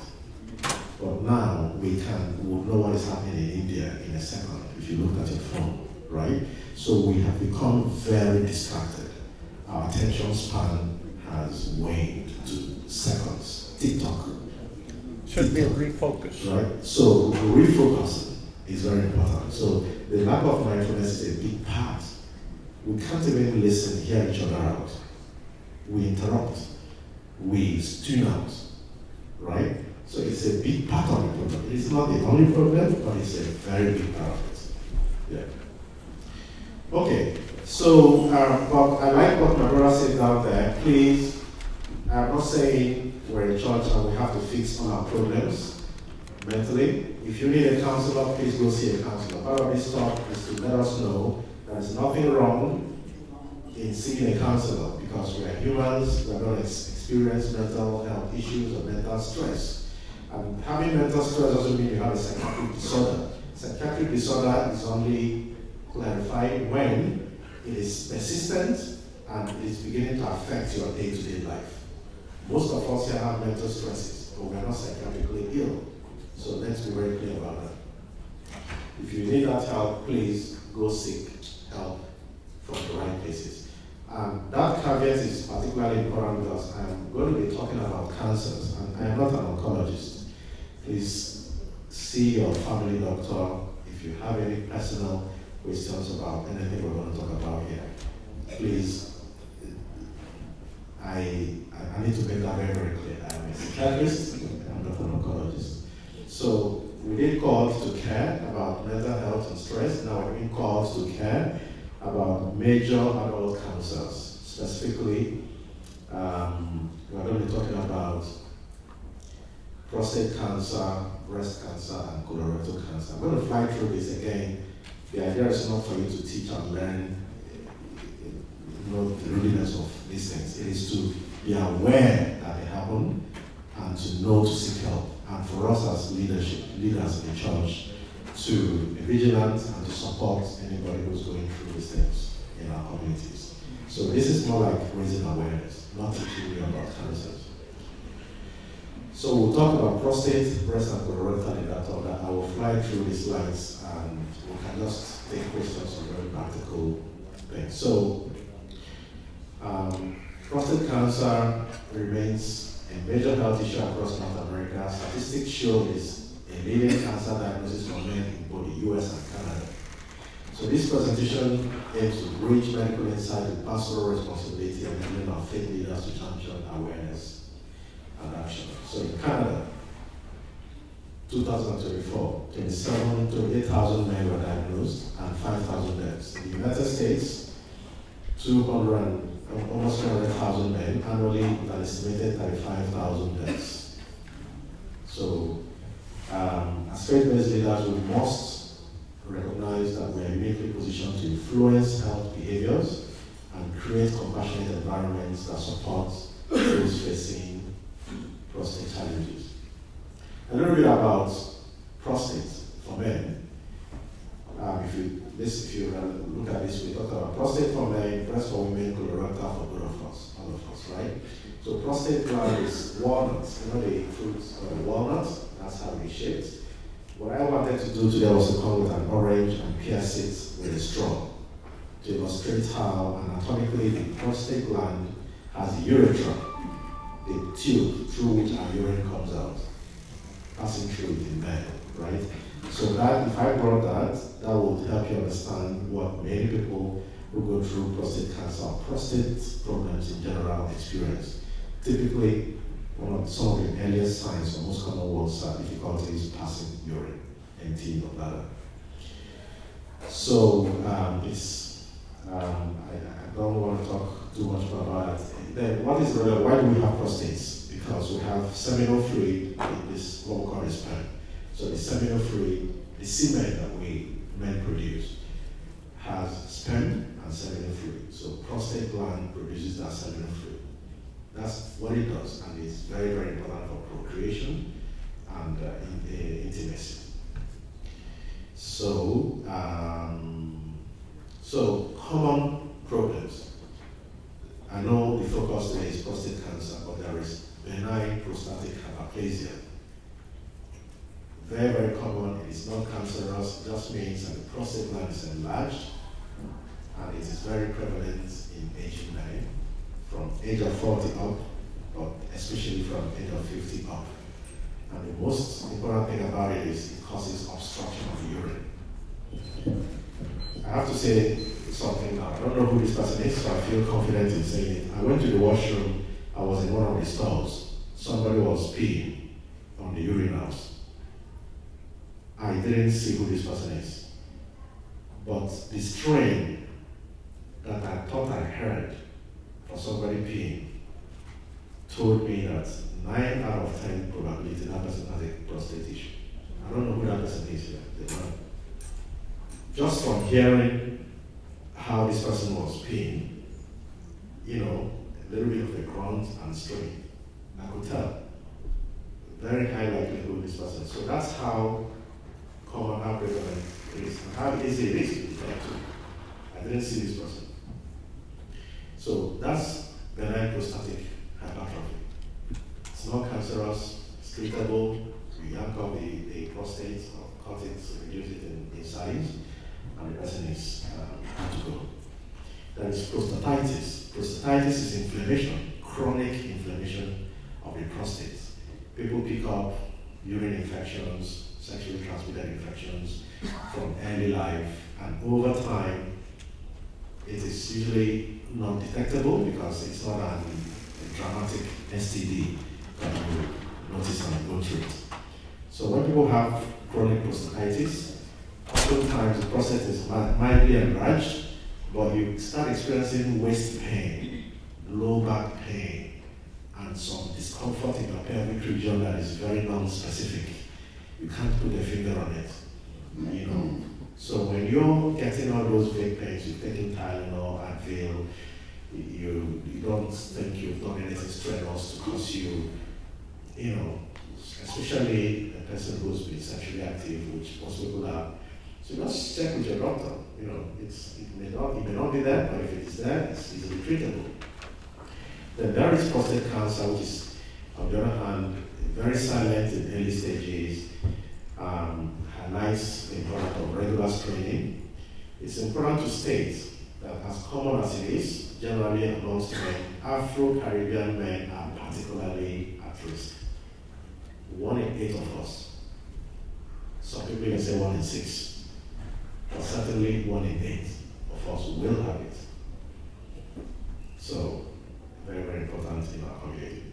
Speaker 2: But now we will know what is happening in India in a second if you look at your phone, right? So we have become very distracted. Our attention span has waned to seconds. TikTok.
Speaker 10: Should be a refocus.
Speaker 2: Right? So refocusing is very important. So the lack of mindfulness is a big part. We can't even listen, hear each other out. We interrupt. We tune out. Right? So it's a big part of the problem. It's not the only problem, but it's a very big part of it. Yeah. Okay. So, but I like what my brother said down there. Please, I'm not saying we're in church and we have to fix all our problems mentally. If you need a counselor, please go see a counselor. Part of this talk is to let us know there's nothing wrong in seeing a counselor, because we are humans, we're going to experience mental health issues or mental stress. And having mental stress doesn't mean you have a psychiatric disorder. Psychiatric disorder is only clarified when it is persistent and it is beginning to affect your day-to-day life. Most of us here have mental stresses, but we're not psychiatrically ill. So let's be very clear about that. If you need that help, please go seek help from the right places. That caveat is particularly important because I'm going to be talking about cancers, and I am not an oncologist. Please see your family doctor if you have any personal questions about anything we're going to talk about here. Please, I need to make that very, very clear. I'm a psychiatrist, I'm not an oncologist. So we did calls to care about mental health and stress. Now we're doing calls to care about major adult cancers. Specifically, we're going to be talking about prostate cancer, breast cancer, and colorectal cancer. I'm going to fly through this again. The idea is not for you to teach and learn the rudiments of these things. It is to be aware that they happen and to know to seek help. And for us as leaders in the church, to be vigilant and to support anybody who's going through these things in our communities. So this is more like raising awareness, not teaching you about cancers. So we'll talk about prostate, breast, and colorectal in that order. I will fly through the slides and we can just take questions on very practical things. So prostate cancer remains a major health issue across North America. Statistics show this a leading cancer diagnosis for men in both the US and Canada. So this presentation aims to bridge medical insight with pastoral responsibility and enabling our faith leaders to champion awareness and action. So in Canada, 2024, 28,000 men were diagnosed and 5,000 deaths. In the United States, almost 200,000 men annually with an estimated 35,000 deaths. So as faith-based leaders, we must recognize that we are uniquely positioned to influence health behaviors and create compassionate environments that support those facing prostate challenges. A little bit about prostate for men. If you look at this, we talk about prostate for men, breast for women, colorectal for both of us, all of us, right? So prostate gland is walnuts. You know the fruits of the walnuts? That's how it's shaped. What I wanted to do today was to come with an orange and pierce it with a straw to illustrate how anatomically the prostate gland has a urethra, the tube through which our urine comes out, passing through the men, right?
Speaker 9: So that, if I brought that, that would help you understand what many people who go through prostate cancer or prostate problems in general experience. Typically, some of the earliest signs or most common ones are difficulties passing urine, emptying the bladder. So I don't want to talk too much about it. Then what is relevant? Why do we have prostates? Because we have seminal fluid in this, what we call the sperm. So the seminal fluid, the semen that we men produce, has sperm and seminal fluid. So prostate gland produces that seminal fluid. That's what it does, and it's very, very important for procreation and intimacy. So, common problems. I know the focus today is prostate cancer, but there is benign prostatic hyperplasia. Very, very common. It is not cancerous. It just means that the prostate gland is enlarged, and it is very prevalent in aging men from age of 40 up, but especially from age of 50 up. And the most important thing about it is it causes obstruction of the urine. I have to say something now. I don't know who this person is, so I feel confident in saying it. I went to the washroom. I was in one of the stalls. Somebody was peeing on the urinals. I didn't see who this person is. But the strain that I thought I heard for somebody peeing told me that 9 out of 10 probability that person has a prostate issue. I don't know who that person is yet. Just from hearing how this person was peeing, a little bit of a grunt and strain, I could tell. Very high likelihood this person. So that's how common, how prevalent it is, and how easy it is to detect. I didn't see this person. So that's benign prostatic hypertrophy. It's not cancerous, it's treatable. We yank off the prostate or cut it, reduce it in size, and the person is good to go. There is prostatitis. Prostatitis is inflammation, chronic inflammation of the prostate. People pick up urine infections, sexually transmitted infections from early life, and over time, it is usually not detectable because it's not a dramatic STD that you notice and go through it. So when people have chronic prostatitis, oftentimes the prostate is mildly enlarged, but you start experiencing waist pain, low back pain, and some discomfort in your pelvic region that is very non-specific. You can't put a finger on it, So when you're getting all those vague pains, you're taking Tylenol, Advil, you don't think you've done anything strenuous to cause you, especially a person who's been sexually active, which most people are. So just check with your doctor. It may not be there, but if it is there, it's easily treatable. Then there is prostate cancer, which is, on the other hand, very silent in early stages, highlights the importance of regular screening. It's important to state that as common as it is, generally amongst men, Afro-Caribbean men are particularly at risk. 1 in 8 of us. Some people can say 1 in 6. But certainly 1 in 8 of us will have it. So, very, very important in our community.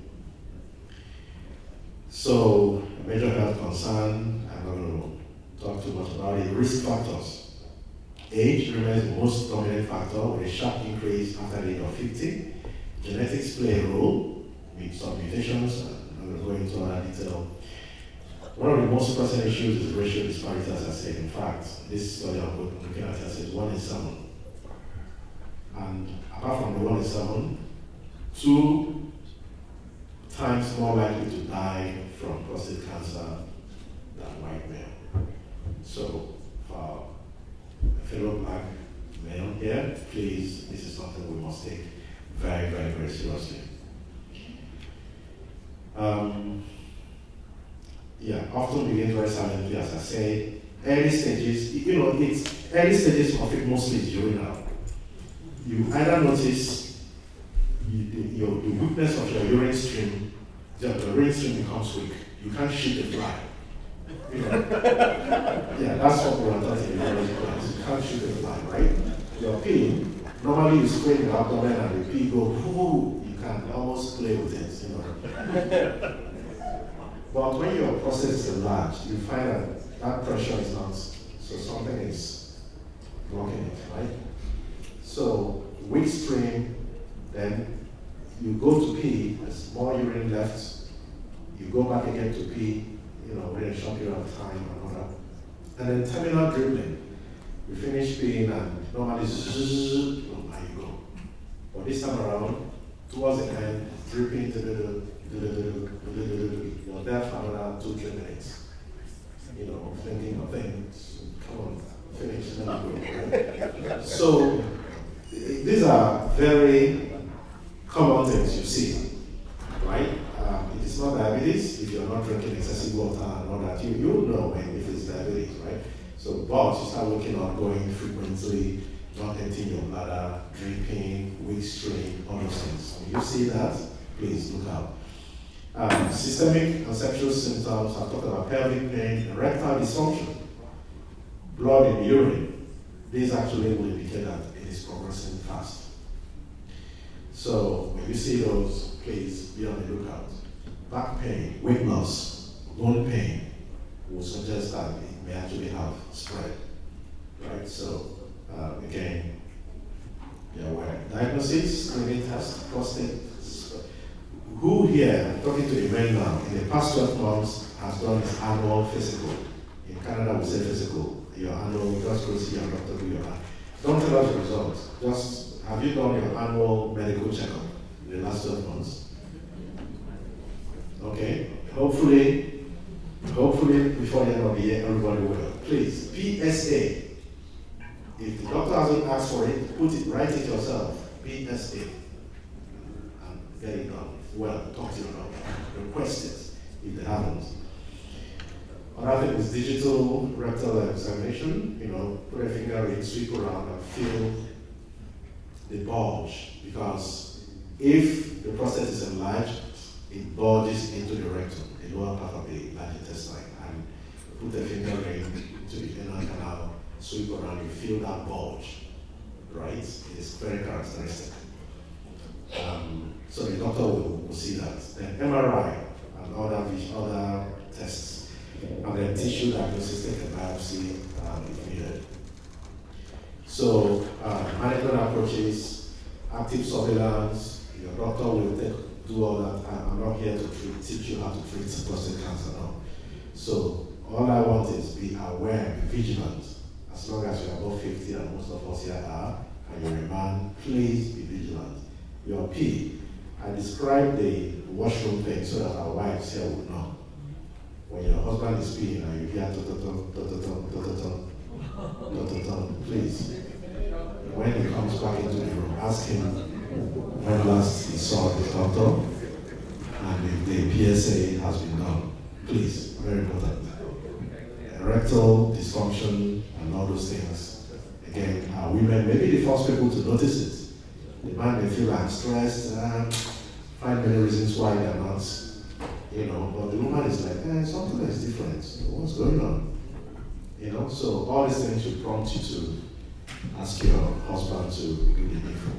Speaker 9: So, a major health concern, I'm not going to talk too much about it. Risk factors. Age remains the most dominant factor with a sharp increase after the age of 50. Genetics play a role with some mutations, and I'm going to go into other detail. One of the most pressing issues is racial disparity, as I said. In fact, this study I'm looking at says 1 in 7. And apart from the 1 in 7, 2 times more likely to die from prostate cancer than white male. So, for a fellow black male here, please, this is something we must take very, very, very seriously. Often begins very silently, as I say. Early stages, early stages of it mostly is urinal. You either notice the weakness of your urine stream, the urine stream becomes weak. You can't shit a fly. You know? Yeah, that's what we are talking about. You can't shoot a fly, right? Your pee, normally you sprain your abdomen and the pee go, whoo, you can almost play with it, you know. But when your process is enlarged, you find that pressure is not, so something is blocking it, right? So, weak stream, then you go to pee, there's more urine left, you go back again to pee, you know, within a short period of time and all that. And then terminal dribbling. You finish peeing and normally zzz, you go. But this time around, towards the end, dripping, you're there for another 2-3 minutes. You know, thinking of things. Come on, finish, and then you go, right? So, these are very common things you see, right? It is not diabetes if you're not drinking excessive water and all that. You know when if it's diabetes, right? So, but you start working on going frequently, not emptying your bladder, dripping, weak stream, all those things. When you see that, please look out. Systemic and sexual symptoms, I talked about pelvic pain, erectile dysfunction, blood in the urine. These actually will indicate that it is progressing fast. So when you see those, please be on the lookout. Back pain, weight loss, bone pain will suggest that it may actually have spread, right? So again, you're aware. Diagnosis, screening test, prostate. Who here, I'm talking to the men now, in the past 12 months has done his annual physical? In Canada, we say physical. Your annual, just go see your doctor, do your. Don't tell us the results. Just, have you done your annual medical checkup in the last 12 months? Okay. Hopefully, before the end of the year, everybody will. Please, PSA. If the doctor hasn't asked for it, write it yourself. PSA. And get it done. Well, talk to your doctor. Request it if they haven't. Another thing is digital rectal examination. You know, put a finger in, sweep around, and feel the bulge. Because if the prostate is enlarged, it bulges into the rectum, the lower part of the large intestine. And put the finger into the inner canal, sweep around, you feel that bulge. Right? It is very characteristic. So the doctor will see that. Then MRI and other tests. And then tissue diagnosis, take a biopsy if needed. So management approaches, active surveillance, your doctor will do all that. I'm not here to teach you how to treat prostate cancer now. So all I want is be aware, be vigilant. As long as you're above 50, and most of us here are, and you're a man, please be vigilant. Your P. I described the washroom thing so that our wives here would know. When your husband is peeing and you hear please, when he comes back into the room, ask him when last he saw the doctor and if the PSA has been done. Please, very important. Erectile dysfunction and all those things. Again, women may be the first people to notice it. The man may feel I'm stressed, find many reasons why they're not, you know, but the woman is like, something is different. What's going on? You know, so all these things should prompt you to ask your husband to do the needful.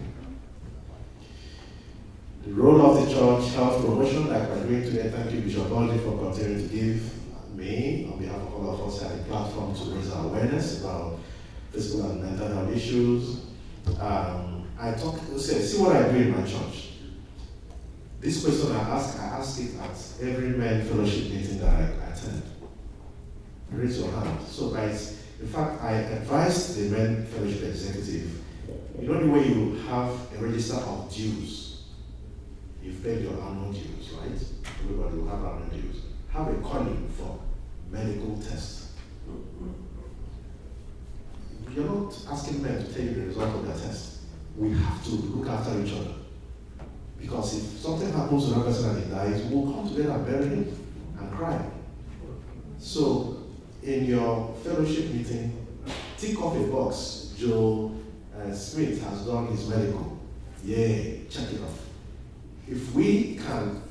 Speaker 9: The role of the church, health promotion, like we're doing today. Thank you, Bishop Baldi, for continuing to give me, on behalf of all of us, a platform to raise our awareness about physical and mental health issues. See what I do in my church. This question I ask it at every men fellowship meeting that I attend. Raise your hand. So guys, in fact, I advise the men fellowship executive, you know the way you have a register of dues. You've paid your annual dues, right? Everybody will have annual dues. Have a column for medical tests. You're not asking men to tell you the result of their test. We have to look after each other. Because if something happens to that person and he dies, we'll come together and bury him and cry. So, in your fellowship meeting, tick off a box. Joe Smith has done his medical. Yay, check it off. If we can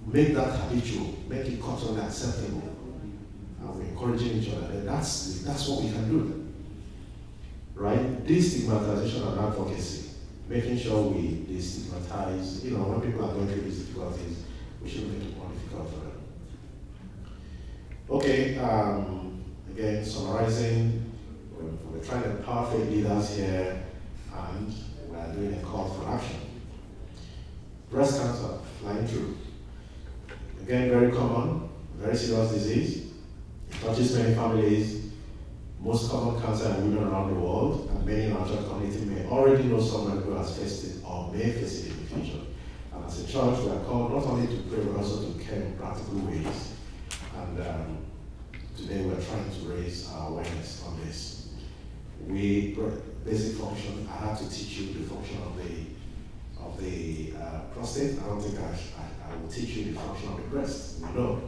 Speaker 9: make that habitual, make it culturally acceptable, and we're encouraging each other, then that's what we can do. Right? Destigmatization and advocacy, making sure we destigmatize, when people are going through these difficulties, we shouldn't make it more difficult for them. Okay, again, summarizing, we're trying to empower faith leaders here, and we're doing a call for action. Breast cancer, flying through. Again, very common, very serious disease. It touches many families. Most common cancer in women around the world, and many in our church community may already know someone who has faced it or may face it in the future. And as a church, we are called not only to pray, but also to care in practical ways. And today we are trying to raise our awareness on this. Basic function, I have to teach you the function of the prostate. I don't think I will teach you the function of the breast. No.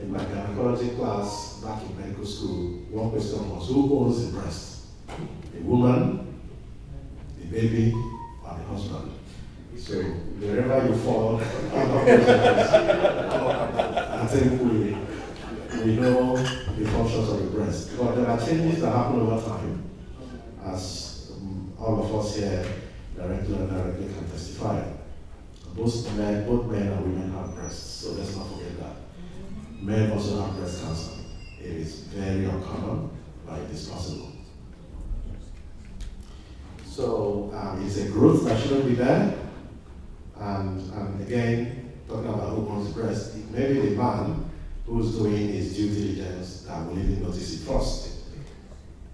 Speaker 9: In my gynecology class back in medical school, one question was, who owns the breast? The woman, the baby, or the husband? So wherever you fall, I think we know the functions of the breast. But there are changes that happen over time, as all of us here directly and indirectly can testify. Both men and women have breasts, so let's not forget that. Men also have breast cancer. It is very uncommon, but it is possible. So it's a growth that shouldn't be there. And again, talking about who owns the breast, it may be the man who's doing his due diligence that will even notice it first.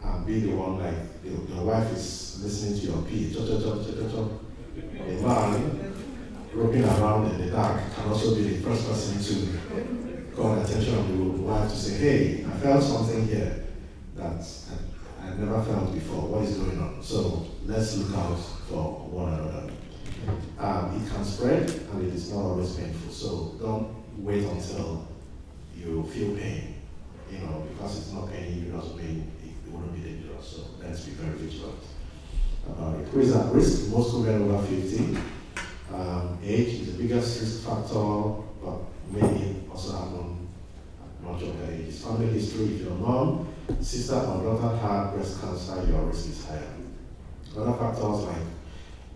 Speaker 9: And be the one, like your wife is listening to your pee, a man groping around in the dark can also be the first person to call the attention of the wife to say, hey, I felt something here that I never felt before. What is going on? So let's look out for one another. It can spread, and it is not always painful. So don't wait until you feel pain. Because it's not paining you, doesn't mean it wouldn't be dangerous. So let's be very vigilant about it. Who is at risk? Most women over 50. Age is the biggest risk factor, but many also have much of their age. It's family history. If your mom, sister, or daughter had breast cancer, your risk is higher. Other factors like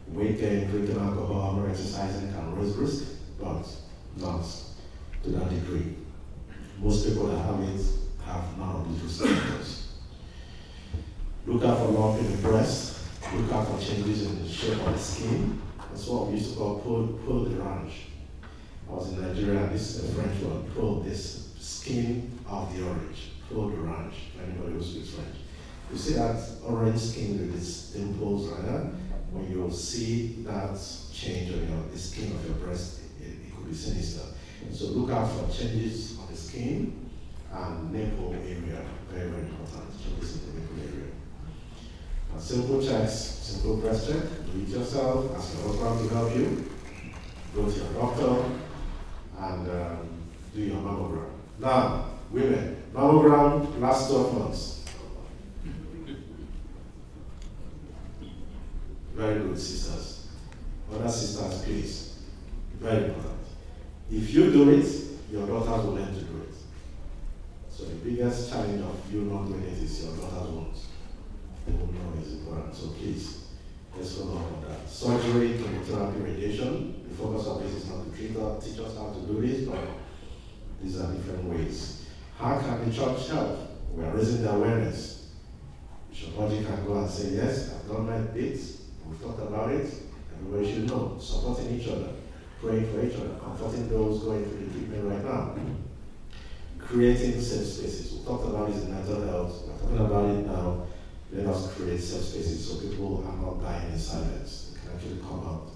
Speaker 9: weight gain, drinking alcohol, or exercising can raise risk, but not to that degree. Most people that have it have none of these risk factors. Look out for lump in the breast. Look out for changes in the shape of the skin. That's what we used to call pull the ranch. I was in Nigeria, and this is a French word, pull this skin of the orange. Pull the ranch, anybody who speaks French. You see that orange skin with its dimples right there? When you see that change on the skin of your breast, it could be sinister. So look out for changes on the skin and nipple area, very, very important, changes in the nipple area. Simple checks, simple breast check, do it yourself, ask your husband to help you, go to your doctor, and do your mammogram. Now, women, mammogram lasts 12 months. Very good, sisters. Other sisters, please. Very important. If you do it, your daughters will learn to do it. So the biggest challenge of you not doing it is your daughters won't. They won't know it's important. So please, let's follow up on that. Surgery, chemotherapy, radiation. The focus of this is not to teach us how to do this, but these are different ways. How can the church help? We are raising the awareness. Bishop Oji can go and say, yes, I've done my bits. We've talked about it. Everybody should know. Supporting each other, praying for each other, comforting those going through the treatment right now. Creating safe spaces. We talked about this in mental health. We're talking about it now. Let us create safe spaces so people are not dying in silence. They can actually come out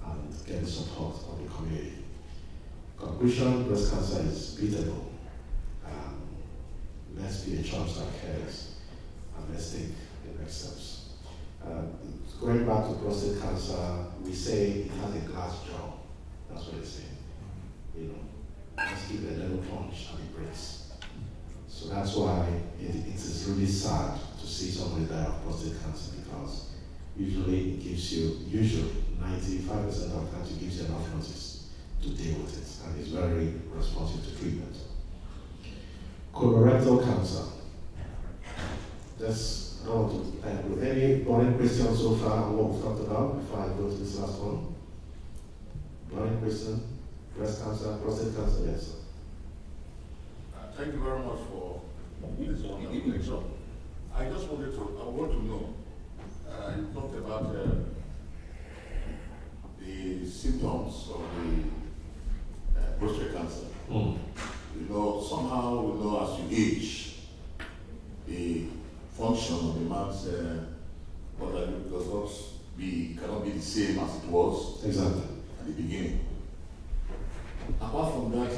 Speaker 9: and get the support of the community. Conclusion, breast cancer is beatable. Let's be a church that cares, and let's take the next steps. Going back to prostate cancer, we say it has a glass jaw. That's what they say. Let's give it a little punch and it breaks. So that's why it is really sad to see somebody die of prostate cancer, because usually it gives you, 95% of the time it gives you enough notice to deal with it, and it's very responsive to treatment. colorectal cancer. That's, I don't want to, any burning questions so far on what we've talked about before I go to this last one? Burning question? Breast cancer, prostate cancer, yes, sir.
Speaker 6: Thank you very much for this wonderful lecture. I want to know, you talked about the symptoms of the prostate cancer. You know, somehow we know as you age, the function of the man's cannot be the same as it was
Speaker 9: Exactly.
Speaker 6: at the beginning. Apart from that,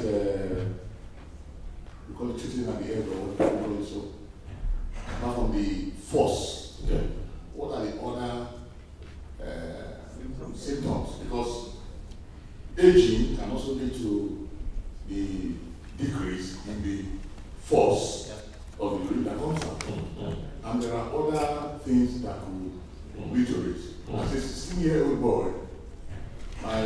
Speaker 6: we call it treating at the end, or what we call it so. Apart from the force,
Speaker 9: Okay.
Speaker 6: what are the other symptoms? Because aging can also lead to the decrease in the force of the urine that comes out. And there are other things that could lead to it. As a 16-year-old boy, my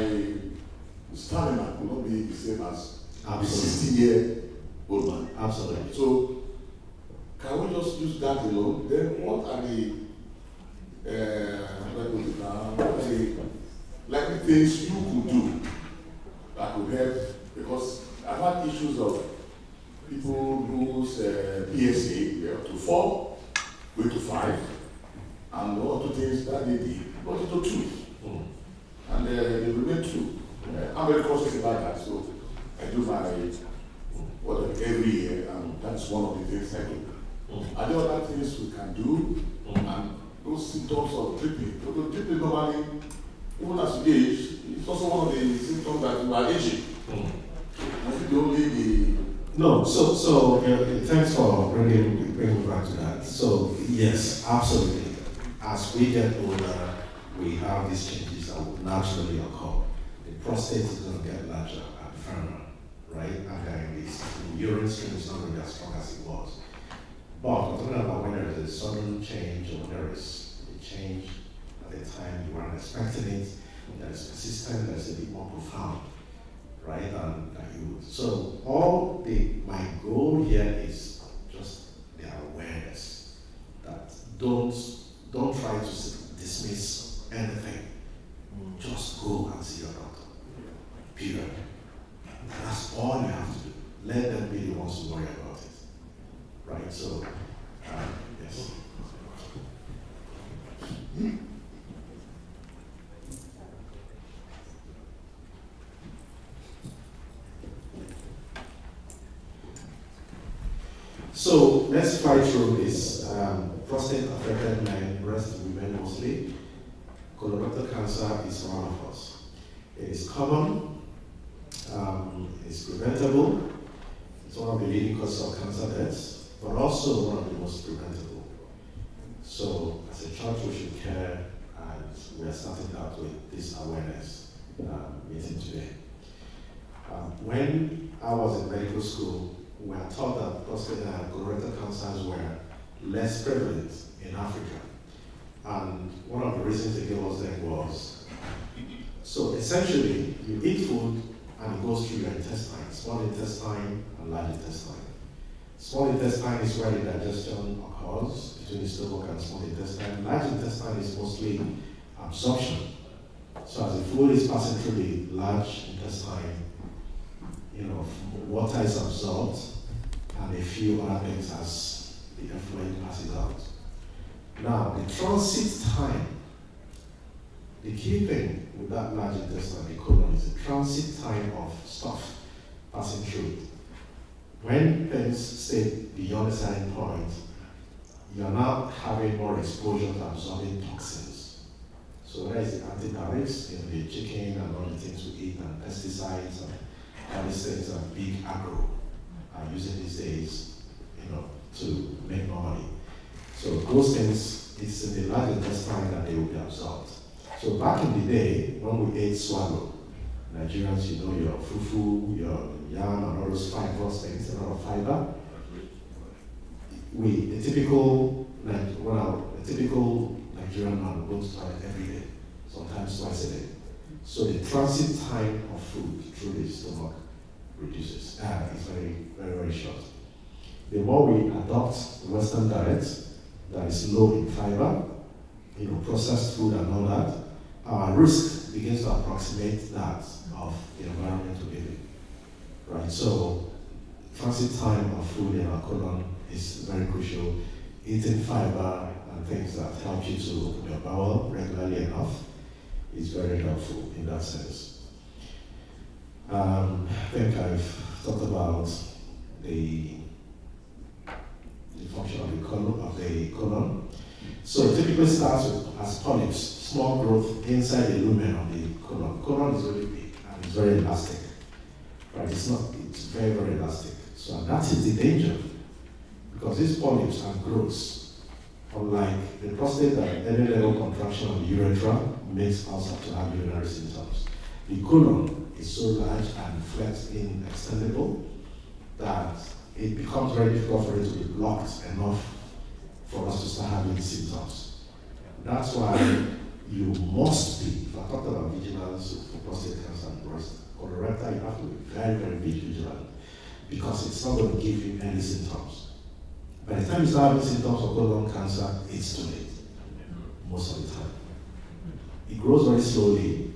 Speaker 6: stamina will not be the same as a 16-year-old man.
Speaker 9: Absolutely.
Speaker 6: So, can we just use that alone? Then what are the likely things you could do that could help? Because I've had issues of people whose PSA were up to 4, going to 5, and one or two things that they did got into 2. And they remain 2. I'm very cautious about that, so I do my every year, and that's one of the things I do. Are there other things we can do? And those symptoms of dripping, because dripping normally, even as you age, it's also one of the symptoms that you are aging. Must it only be?
Speaker 9: No, so thanks for bringing back to that. So yes, absolutely. As we get older, we have these changes that will naturally occur. The prostate is going to get larger and firmer, right? And then the urine stream is not going to be as strong as it was. But we're talking about when there is a sudden change or when there is a change at a time you weren't expecting it, that is persistent, that is a bit more profound, right? And so my goal here is just the awareness that don't try to dismiss anything. Just go and see your doctor. Period. That's all you have to do. Let them be the ones who worry about it. Right? So, yes. So let's fight through this. Prostate affected men, breast women mostly. Colorectal cancer is one of us. It is common, it's preventable, it's one of the leading causes of cancer deaths, but also one of the most preventable. So as a church we should care, and we are starting out with this awareness meeting today. When I was in medical school, we were taught that prostate and colorectal cancers were less prevalent in Africa. And one of the reasons they gave us then was, so essentially, you eat food and it goes through your intestine, small intestine and large intestine. Small intestine is where the digestion occurs between the stomach and small intestine. Large intestine is mostly absorption. So as the food is passing through the large intestine, water is absorbed and a few other things as the effluent passes out. Now, the transit time, the key thing with that large intestine, the colon, is the transit time of stuff passing through it. When things stay beyond a certain point, you're now having more exposure to absorbing toxins. So whether it's the antibiotics, the chicken and all the things we eat, and pesticides, and all these things that big agro are using these days, to make more money. So those things, it's in the large intestine that they will be absorbed. So back in the day, when we ate swallow, Nigerians, your fufu, your yam, and all those fibrous things, a lot of fiber. A typical Nigerian man goes to toilet every day, sometimes twice a day. So the transit time of food through the stomach reduces. It's very, very, very short.
Speaker 2: The more we adopt Western diet that is low in fiber, processed food and all that, our risk begins to approximate that of the environment we live in. Right? So transit time of food in our colon is very crucial. Eating fiber and things that help you to open your bowel regularly enough is very helpful in that sense. I think I've talked about the function of the colon. So it typically starts as polyps, small growth inside the lumen of the colon. Colon is really big and it's very elastic. Right? It's very, very elastic. So that is the danger. Because these polyps and growths, unlike the prostate that any level contraction of the urethra makes us have to have urinary symptoms, the colon is so large and flexed-in extendable that it becomes very difficult for it to be blocked enough for us to start having symptoms. That's why you must be, if I talked about vigilance for prostate cancer and breast, colorectal, you have to be very, very vigilant because it's not going to give you any symptoms. By the time you start having symptoms of colon cancer, it's too late, most of the time. It grows very slowly,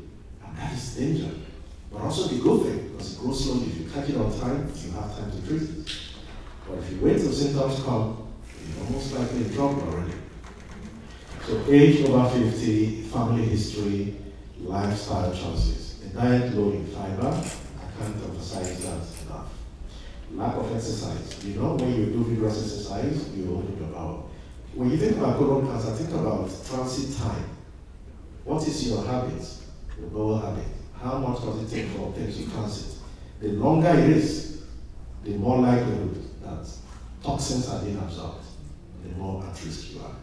Speaker 2: and that is danger. But also the good thing, because it grows slowly. If you catch it on time, you have time to treat it. But if you wait till symptoms come, you're almost likely in trouble already. So age over 50, family history, lifestyle choices. A diet low in fiber, I can't emphasize that enough. Lack of exercise. When you do vigorous exercise, you open your bowel. When you think about colon cancer, think about transit time. What is your habit, your bowel habit? How much does it take for things to transit? The longer it is, the more likelihood that toxins are being absorbed, the more at risk you are.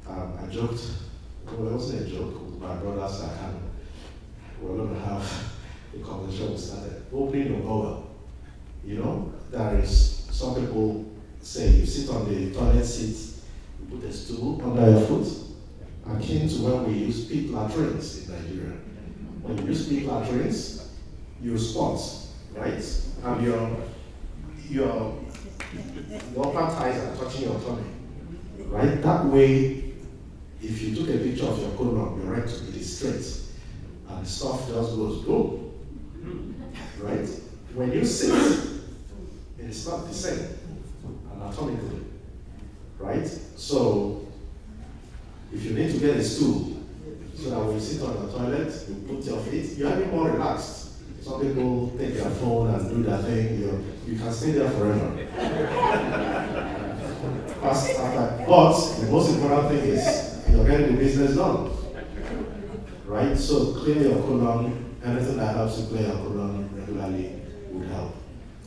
Speaker 2: I joked, well, it wasn't a joke with my brothers. We're going to have a conversation we started. Opening your bowel. There is, some people say you sit on the toilet seat, you put a stool under your foot, akin to when we use pit latrines in Nigeria. When you use pit latrines, you squat, right? And your upper thighs are touching your tummy, right? That way, if you took a picture of your colon, your rectum, it is straight, and the stuff just goes boom, right? When you sit, it's not the same anatomically, right? So, if you need to get a stool, so that when you sit on the toilet, you put your feet, you're having more relaxed. Some people take their phone and do their thing, you can stay there forever. But the most important thing is, you're getting the business done, right? So clear your colon, anything that helps you clear your colon regularly would help.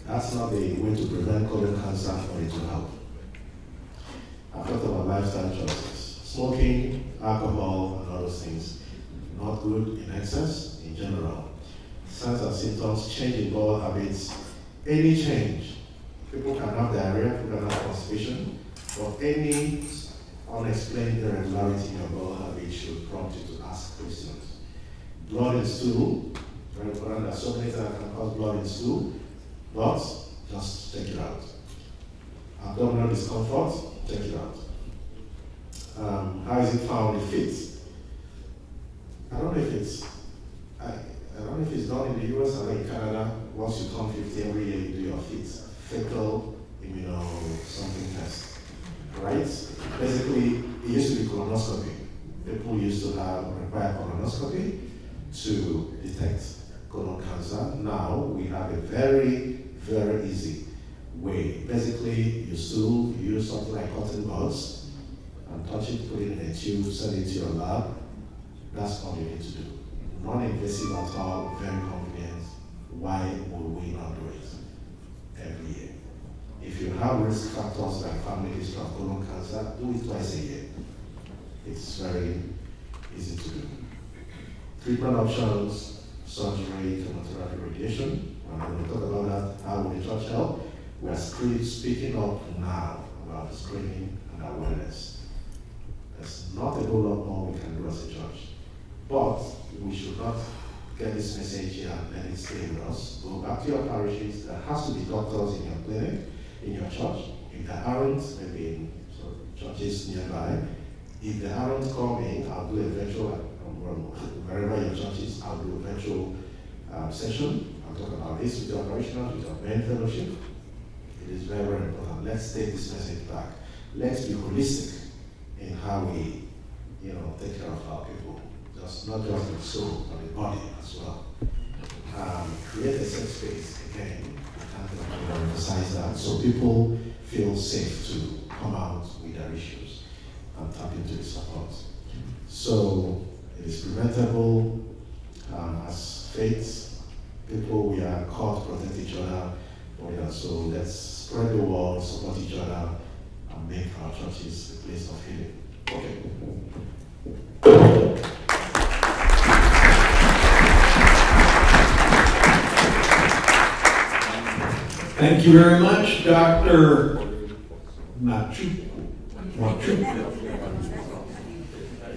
Speaker 2: That's not the way to prevent colon cancer, but it will help. I've talked about lifestyle choices. Smoking, alcohol, and all those things, not good in excess in general. Signs and symptoms, change in bowel habits, any change. People can have diarrhea, people can have constipation, but any unexplained irregularity in your bowel habit should prompt you to ask questions. Blood in stool, very important. There are so many things that can cause blood in stool, but just check it out. Abdominal discomfort, check it out. How is it found in feet? I don't know if it's done in the US or in Canada. Once you turn 50 every year, you do your feet fecal something test, right? Basically, it used to be colonoscopy. People used to require colonoscopy to detect colon cancer. Now we have a very, very easy way. Basically, you stool, you use something like cotton buds, and touch it, put it in a tube, send it to your lab. That's all you need to do. Non-invasive at all, very convenient. Why would we not do it every year? If you have risk factors like family history of colon cancer, do it twice a year. It's very easy to do. Treatment options, surgery, chemotherapy, radiation. And when we talk about that, how will the church help? We are speaking up now about screening and awareness. There's not a whole lot more we can do as a church. But we should not get this message here and let it stay with us. Go back to your parishes. There has to be doctors in your clinic. in your church. If there aren't, maybe in sort of churches nearby. If there aren't coming, I'll do a virtual, wherever your church is, I'll do a virtual session. I'll talk about this with your parishioners, with your main fellowship. It is very, very important. Let's take this message back. Let's be holistic in how we, take care of our people. Not just the soul, but the body as well. Create a safe space, again, we can't emphasize that, so people feel safe to come out with their issues and tap into the support. So it is preventable. As faith people, we are called to protect each other. So let's spread the word, support each other, and make our churches a place of healing. Okay.
Speaker 1: Thank you very much, Dr. Machu.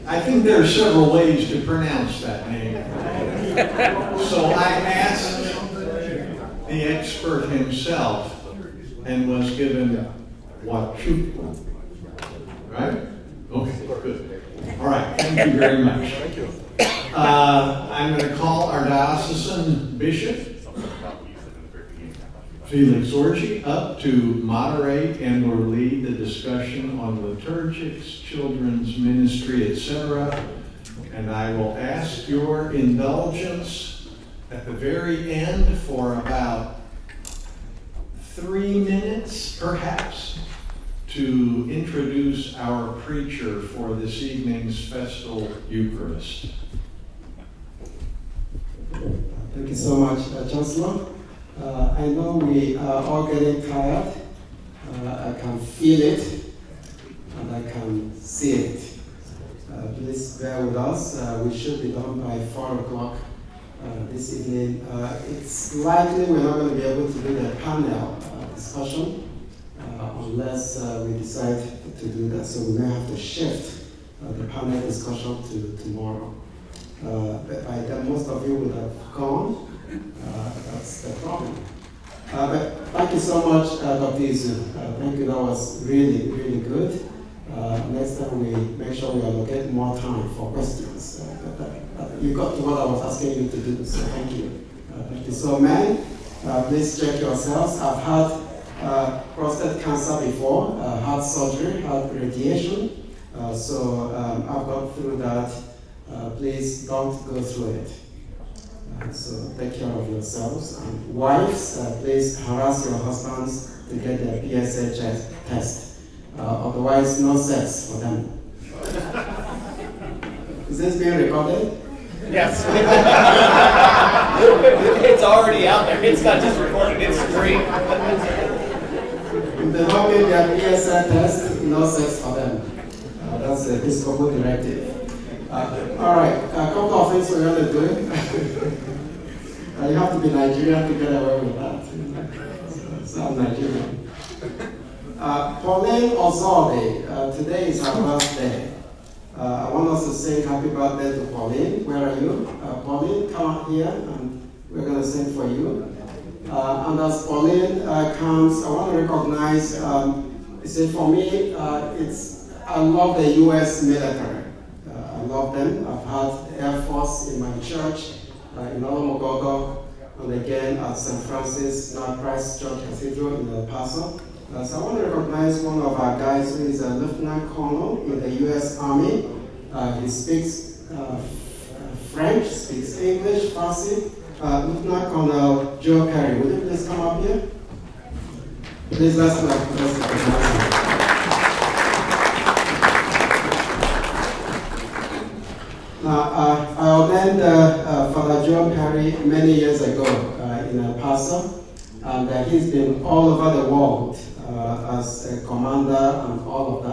Speaker 1: I think there are several ways to pronounce that name. So I asked the expert himself and was given Wachu. Right? Okay, good. All right, thank you very much. I'm going to call our diocesan bishop, Felix Orji, up to moderate and or lead the discussion on liturgics, children's ministry, etc. And I will ask your indulgence at the very end for about 3 minutes, perhaps, to introduce our preacher for this evening's festal Eucharist.
Speaker 11: Thank you so much, Chancellor. I know we are all getting tired. I can feel it and I can see it. Please bear with us. We should be done by 4 o'clock this evening. It's likely we're not going to be able to do the panel discussion unless we decide to do that. So we may have to shift the panel discussion to tomorrow. But by then most of you would have gone. That's the problem. But thank you so much, Dr. Izu. Thank you, that was really, really good. Next time we make sure we allocate more time for questions. You got to what I was asking you to do, so thank you. Thank you. So, men, please check yourselves. I've had prostate cancer before, heart surgery, heart radiation. So I've gone through that. Please don't go through it. So take care of yourselves. And wives, please harass your husbands to get their PSA test. Otherwise, no sex for them. Is this being recorded?
Speaker 10: Yes. It's already out there. It's not just recorded, it's streamed.
Speaker 11: If they don't get their PSA test, no sex for them. That's the Episcopal directive. All right, a couple of things we're going to do. You have to be Nigerian to get away with that. So I'm Nigerian. Pauline Ozode, today is her birthday. I want us to sing happy birthday to Pauline. Where are you? Pauline, come up here and we're going to sing for you. And as Pauline comes, I want to recognize, for me, I love the U.S. military. I love them. I've had the Air Force in my church, in Olomogogo, and again at St. Francis, now Christ Church Cathedral in El Paso. So I want to recognize one of our guys who is a lieutenant colonel in the U.S. Army. He speaks French, speaks English, Farsi. Lieutenant Colonel Joe Perry, would you please come up here? Please let's recognize him. I ordained Father Joe Perry many years ago in El Paso, and he's been all over the world as a commander and all of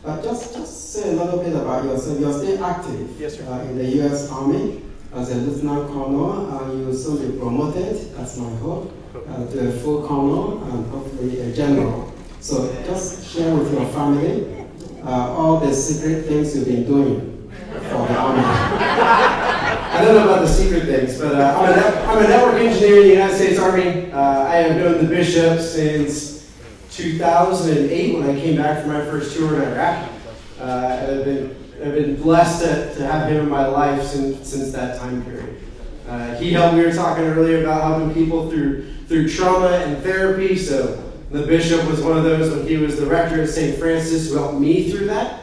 Speaker 11: that. Just say a little bit about yourself. You're still active.
Speaker 10: Yes, sir.
Speaker 11: In the U.S. Army as a lieutenant colonel, and you will soon be promoted, that's my hope, to a full colonel and hopefully a general. So just share with your family all the secret things you've been doing for the Army.
Speaker 12: I don't know about the secret things, but I'm a network engineer in the United States Army. I have known the bishop since 2008 when I came back from my first tour in Iraq. And I've been blessed to have him in my life since that time period. We were talking earlier about helping people through trauma and therapy. So the bishop was one of those when he was the rector at St. Francis who helped me through that.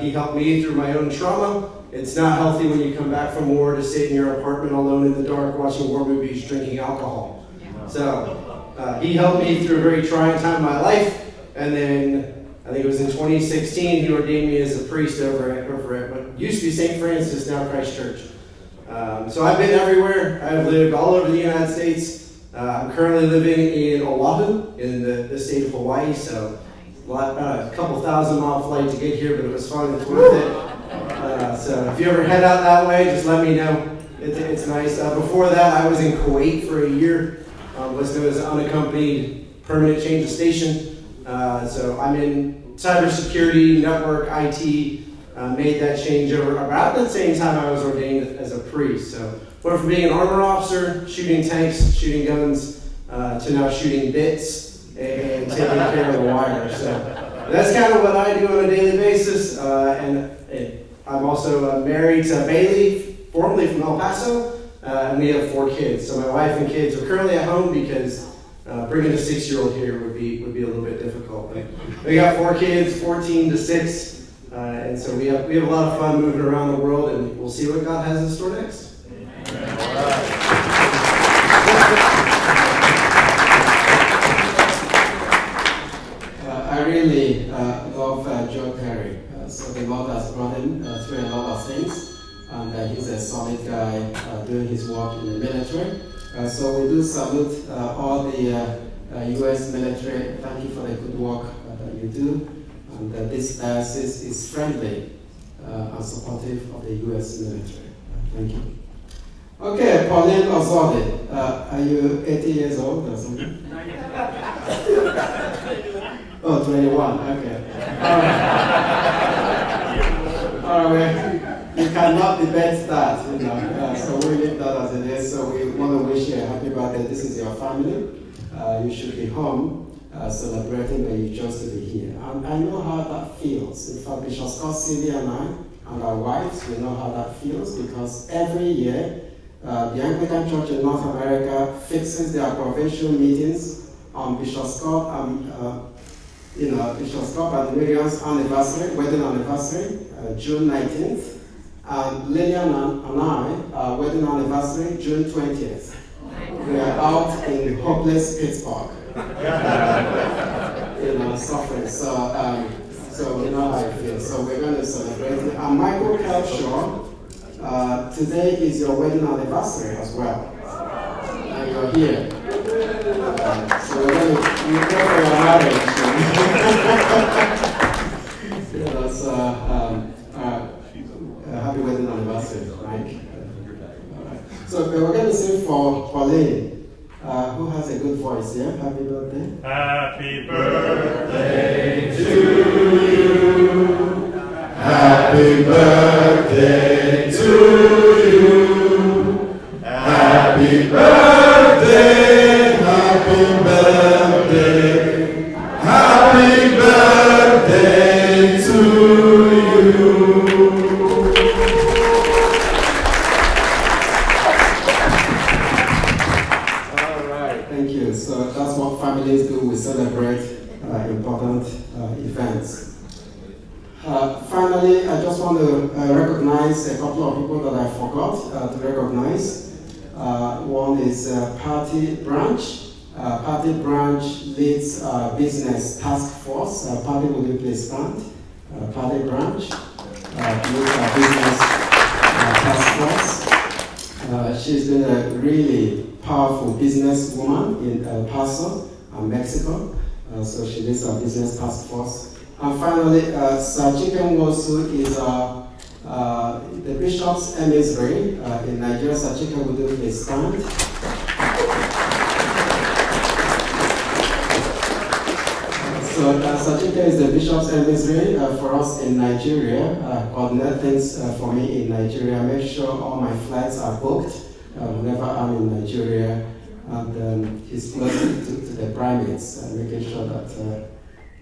Speaker 12: He helped me through my own trauma. It's not healthy when you come back from war to sit in your apartment alone in the dark watching war movies, drinking alcohol. So he helped me through a very trying time in my life. And then I think it was in 2016 he ordained me as a priest over at what used to be St. Francis, now Christ Church. So I've been everywhere. I've lived all over the United States. I'm currently living in Oahu in the state of Hawaii. So a couple 1,000-mile flight to get here, but it was fun. It's worth it. So if you ever head out that way, just let me know. It's nice. Before that, I was in Kuwait for a year. What's known as unaccompanied permanent change of station. So I'm in cybersecurity, network, IT. Made that change over about the same time I was ordained as a priest. So went from being an armor officer, shooting tanks, shooting guns, to now shooting bits and taking care of the wire. So that's kind of what I do on a daily basis. And I'm also married to Bailey, formerly from El Paso, and we have 4 kids. So my wife and kids are currently at home because bringing a 6-year-old here would be a little bit difficult. But we got 4 kids, 14 to 6. And so we have a lot of fun moving around the world, and we'll see what God has in store next.
Speaker 11: I really love John Perry. So the Lord has brought him through a lot of things, and he's a solid guy doing his work in the military. So we do salute all the U.S. military. Thank you for the good work that you do. And this diocese is friendly and supportive of the U.S. military. Thank you. Okay, Pauline Ozode, are you 80 years old or something? Oh, 21, okay. All right, you cannot debate that, you know. So we leave that as it is. So we want to wish you a happy birthday. This is your family. You should be home. Celebrating, but you chose to be here. And I know how that feels. In fact, Bishop Scott, Sylvia, and I, and our wives, we know how that feels because every year, the Anglican Church in North America fixes their provincial meetings on Bishop Scott and Miriam's anniversary, wedding anniversary, June 19th, and Lillian and I, wedding anniversary, June 20th. We are out in hopeless Pittsburgh. Suffering. So we know how it feels. So we're going to celebrate it. And Michael Kelshaw, today is your wedding anniversary as well. And you're here. So we're going to pray for your marriage. Happy wedding anniversary, Mike. So we're going to sing for Pauline. Who has a good voice, yeah? Happy birthday.
Speaker 13: Happy birthday to you. Happy birthday to you. Happy birthday, happy birthday. Happy birthday to you.
Speaker 11: So that's what families do. We celebrate important events. Finally, I just want to recognize a couple of people that I forgot to recognize. One is Patty Branch. Patty Branch leads business task force. Patty, will you please stand? Patty Branch leads our business task force. She's been a really powerful businesswoman in El Paso, Mexico. So she leads our business task force. And finally, Sir Chicken Wosu is the bishop's emissary in Nigeria. Sir Chicken, will you please stand? So Sir Chicken is the bishop's emissary for us in Nigeria. Coordinate things for me in Nigeria. Make sure all my flights are booked. Whenever I'm in Nigeria, and he's close to the primates, making sure that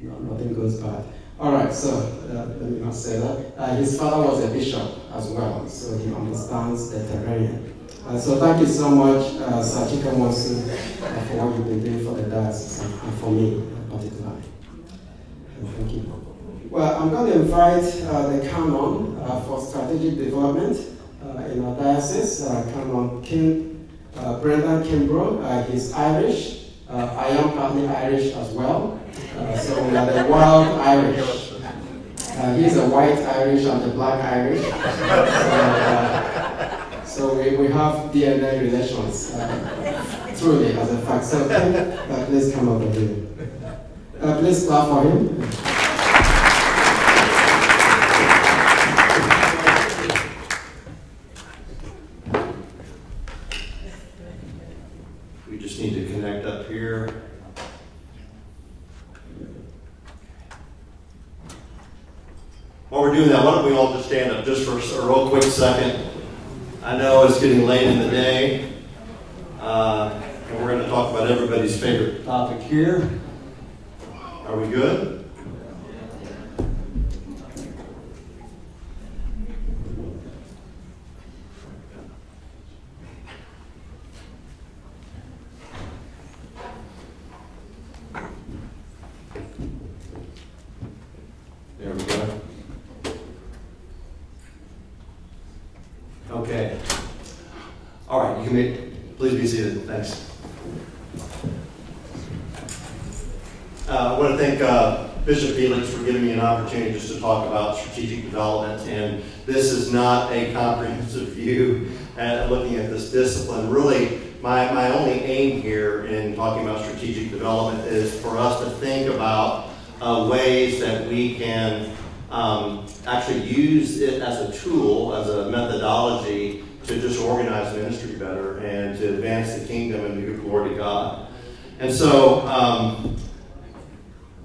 Speaker 11: nothing goes bad. All right, so let me not say that. His father was a bishop as well, so he understands the terrain. So thank you so much, Sir Chikamosu, for what you've been doing for the diocese and for me particularly. Thank you. Well, I'm going to invite the Canon for strategic development in our diocese, Canon Brendan Kimbrough. He's Irish. I am partly Irish as well. So we are the wild Irish. He's a white Irish and the black Irish. So we have DNA relations, truly, as a fact. So Kim, please come over here. Please clap for him.
Speaker 1: We just need to connect up here. While we're doing that, why don't we all just stand up just for a real quick second. I know it's getting late in the day, and we're going to talk about everybody's favorite topic here. Are we good? There we go. Okay. All right, you may please be seated. Thanks. I want to thank Bishop Felix for giving me an opportunity just to talk about strategic development. And this is not a comprehensive view at looking at this discipline. Really, my only aim here in talking about strategic development is for us to think about ways that we can actually use it as a tool, as a methodology to just organize ministry better and to advance the kingdom and give glory to God. And so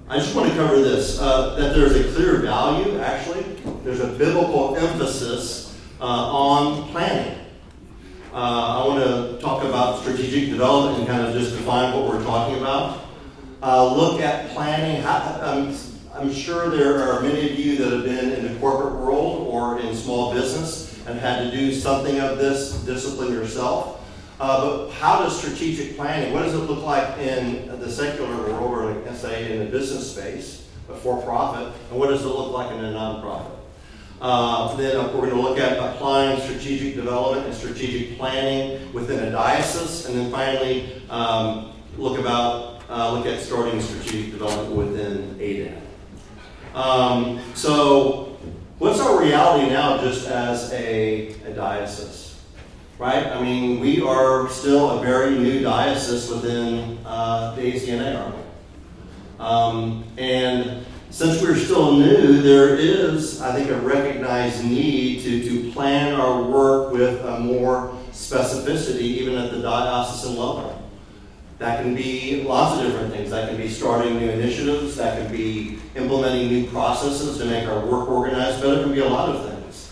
Speaker 1: I just want to cover this, that there's a clear value, actually. There's a biblical emphasis on planning. I want to talk about strategic development and kind of just define what we're talking about. Look at planning. I'm sure there are many of you that have been in the corporate world or in small business and had to do something of this discipline yourself. But how does strategic planning, what does it look like in the secular world, or let's say in the business space, for profit, and what does it look like in a nonprofit? Then we're going to look at applying strategic development and strategic planning within a diocese, and then finally look at starting strategic development within ADAN. So what's our reality now just as a diocese? Right? I mean, we are still a very new diocese within the ACNA, aren't we? And since we're still new, there is, I think, a recognized need to plan our work with more specificity, even at the diocesan level. That can be lots of different things. That can be starting new initiatives. That can be implementing new processes to make our work organized better. It can be a lot of things.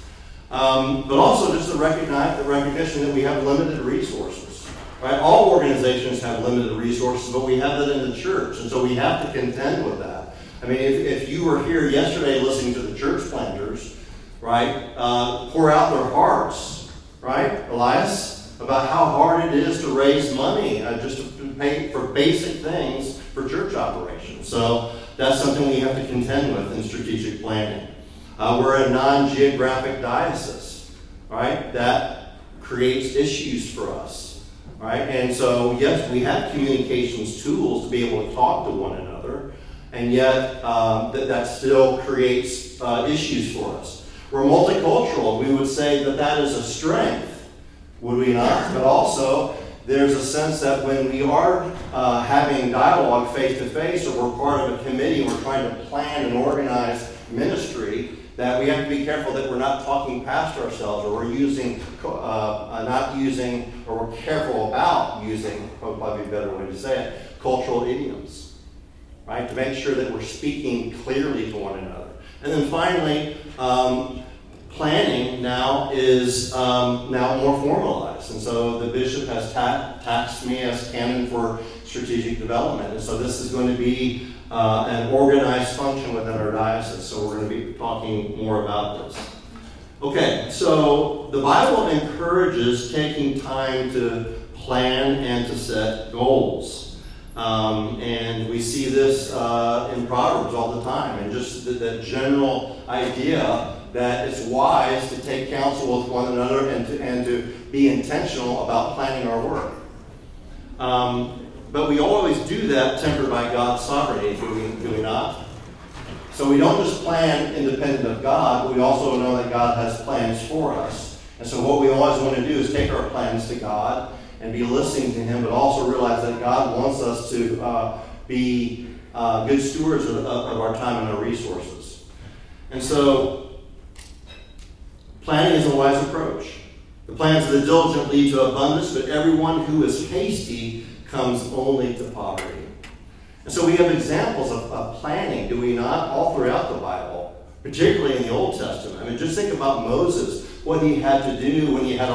Speaker 1: But also just the recognition that we have limited resources. Right? All organizations have limited resources, but we have that in the church, and so we have to contend with that. I mean, if you were here yesterday listening to the church planters, right, pour out their hearts, right, Elias, about how hard it is to raise money just to pay for basic things for church operations. So that's something we have to contend with in strategic planning. We're a non-geographic diocese, right? That creates issues for us, right? And so, yes, we have communications tools to be able to talk to one another, and yet that still creates issues for us. We're multicultural. We would say that is a strength, would we not? But also, there's a sense that when we are having dialogue face-to-face, or we're part of a committee, we're trying to plan and organize ministry, that we have to be careful that we're not talking past ourselves, or we're we're careful about using, probably a better way to say it, cultural idioms, right? To make sure that we're speaking clearly to one another. And then finally,
Speaker 13: planning now is now more formalized. And so the bishop has tasked me as canon for strategic development. And so this is going to be an organized function within our diocese. So we're going to be talking more about this. Okay, so the Bible encourages taking time to plan and to set goals. And we see this in Proverbs all the time. And just that general idea that it's wise to take counsel with one another and to be intentional about planning our work. But we always do that tempered by God's sovereignty, do we not? So we don't just plan independent of God, but we also know that God has plans for us. And so what we always want to do is take our plans to God and be listening to Him, but also realize that God wants us to be good stewards of our time and our resources. And so planning is a wise approach. The plans of the diligent lead to abundance, but everyone who is hasty comes only to poverty. And so we have examples of planning, do we not, all throughout the Bible, particularly in the Old Testament. I mean, just think about Moses, what he had to do when he had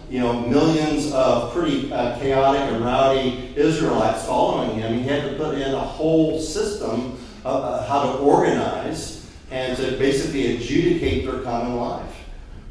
Speaker 13: millions of pretty chaotic and rowdy Israelites following him. He had to put in a whole system of how to organize and to basically adjudicate their common life.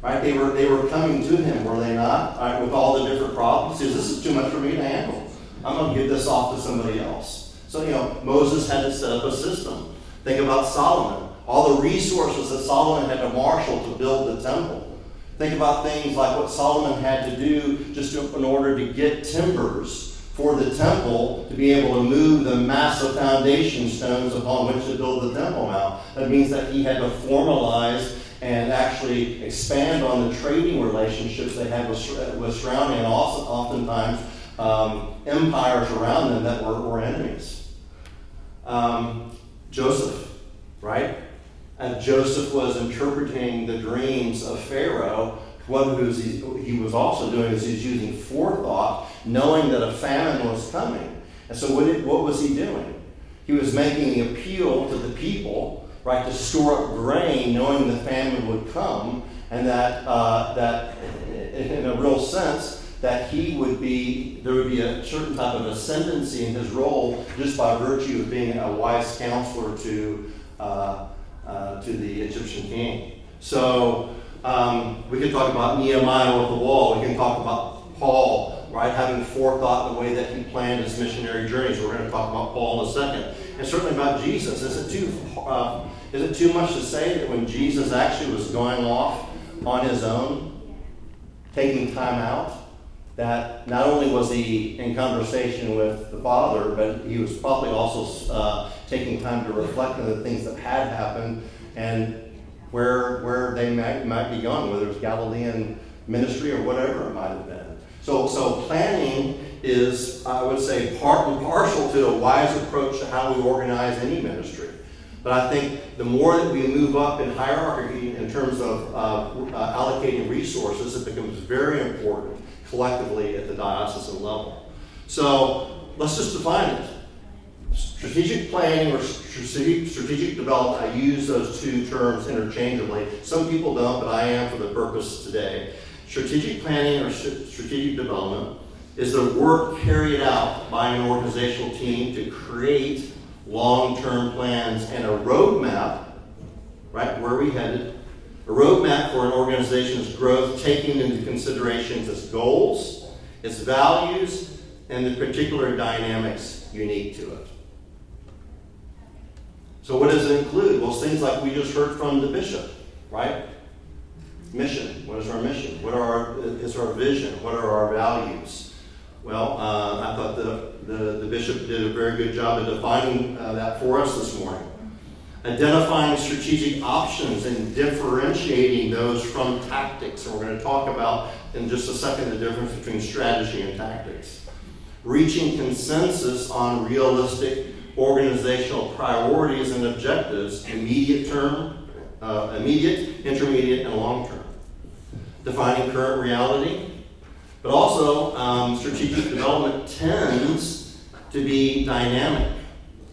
Speaker 13: Right? They were coming to him, were they not? Right? With all the different problems. He says, this is too much for me to handle. I'm going to give this off to somebody else. So, Moses had to set up a system. Think about Solomon. All the resources that Solomon had to marshal to build the temple. Think about things like what Solomon had to do just in order to get timbers for the temple to be able to move the massive foundation stones upon which to build the Temple Mount. That means that he had to formalize and actually expand on the trading relationships they had with surrounding and also oftentimes empires around them that were enemies. Joseph, right? And Joseph was interpreting the dreams of Pharaoh. What he was also doing is he's using forethought, knowing that a famine was coming. And so what was he doing? He was making the appeal to the people, right, to store up grain, knowing the famine would come, and that in a real sense, that there would be a certain type of ascendancy in his role just by virtue of being a wise counselor to the Egyptian king. So we can talk about Nehemiah with the wall. We can talk about Paul, right, having forethought in the way that he planned his missionary journeys. We're going to talk about Paul in a second, and certainly about Jesus. Is it too much to say that when Jesus actually was going off on his own, taking time out, that not only was he in conversation with the Father, but he was probably also taking time to reflect on the things that had happened and where they might be going, whether it was Galilean ministry or whatever it might have been. So planning is, I would say, part and parcel to a wise approach to how we organize any ministry. But I think the more that we move up in hierarchy in terms of allocating resources, it becomes very important collectively at the diocesan level. So let's just define it. Strategic planning or strategic development, I use those two terms interchangeably. Some people don't, but I am for the purpose today. Strategic planning or strategic development is the work carried out by an organizational team to create long-term plans and a roadmap, right, where are we headed? A roadmap for an organization's growth, taking into consideration its goals, its values, and the particular dynamics unique to it. So what does it include? Well, things like we just heard from the bishop, right? Mission. What is our mission? Is our vision? What are our values? Well, I thought the bishop did a very good job of defining that for us this morning. Identifying strategic options and differentiating those from tactics. And we're going to talk about in just a second the difference between strategy and tactics. Reaching consensus on realistic organizational priorities and objectives, immediate, intermediate, and long term. Defining current reality. But also, strategic development tends to be dynamic.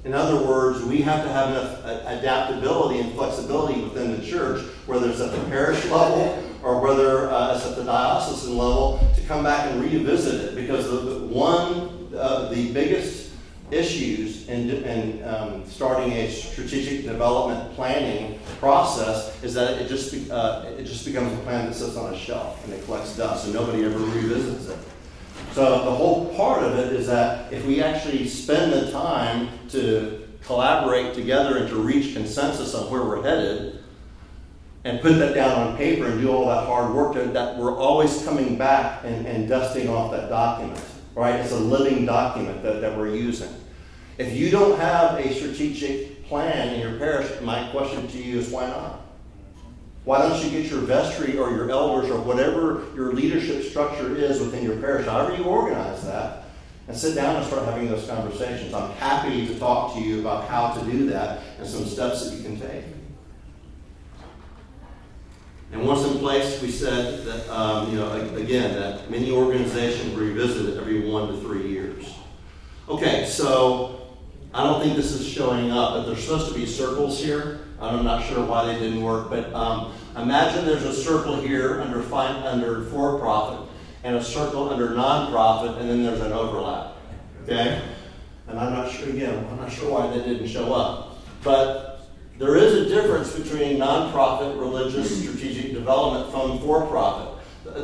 Speaker 13: In other words, we have to have enough adaptability and flexibility within the church, whether it's at the parish level or whether it's at the diocesan level, to come back and revisit it. Because the biggest issues in starting a strategic development planning process is that it just becomes a plan that sits on a shelf and it collects dust and nobody ever revisits it. So the whole part of it is that if we actually spend the time to collaborate together and to reach consensus on where we're headed and put that down on paper and do all that hard work, that we're always coming back and dusting off that document, right? It's a living document that we're using. If you don't have a strategic plan in your parish, my question to you is why not? Why don't you get your vestry or your elders or whatever your leadership structure is within your parish, however you organize that, and sit down and start having those conversations. I'm happy to talk to you about how to do that and some steps that you can take. And once in place, we said that, again, that many organizations revisit it every 1 to 3 years. Okay, so I don't think this is showing up, but there's supposed to be circles here. I'm not sure why they didn't work, but imagine there's a circle here under for-profit and a circle under non-profit, and then there's an overlap. Okay? And I'm not sure why they didn't show up. But there is a difference between non-profit religious strategic development from for-profit.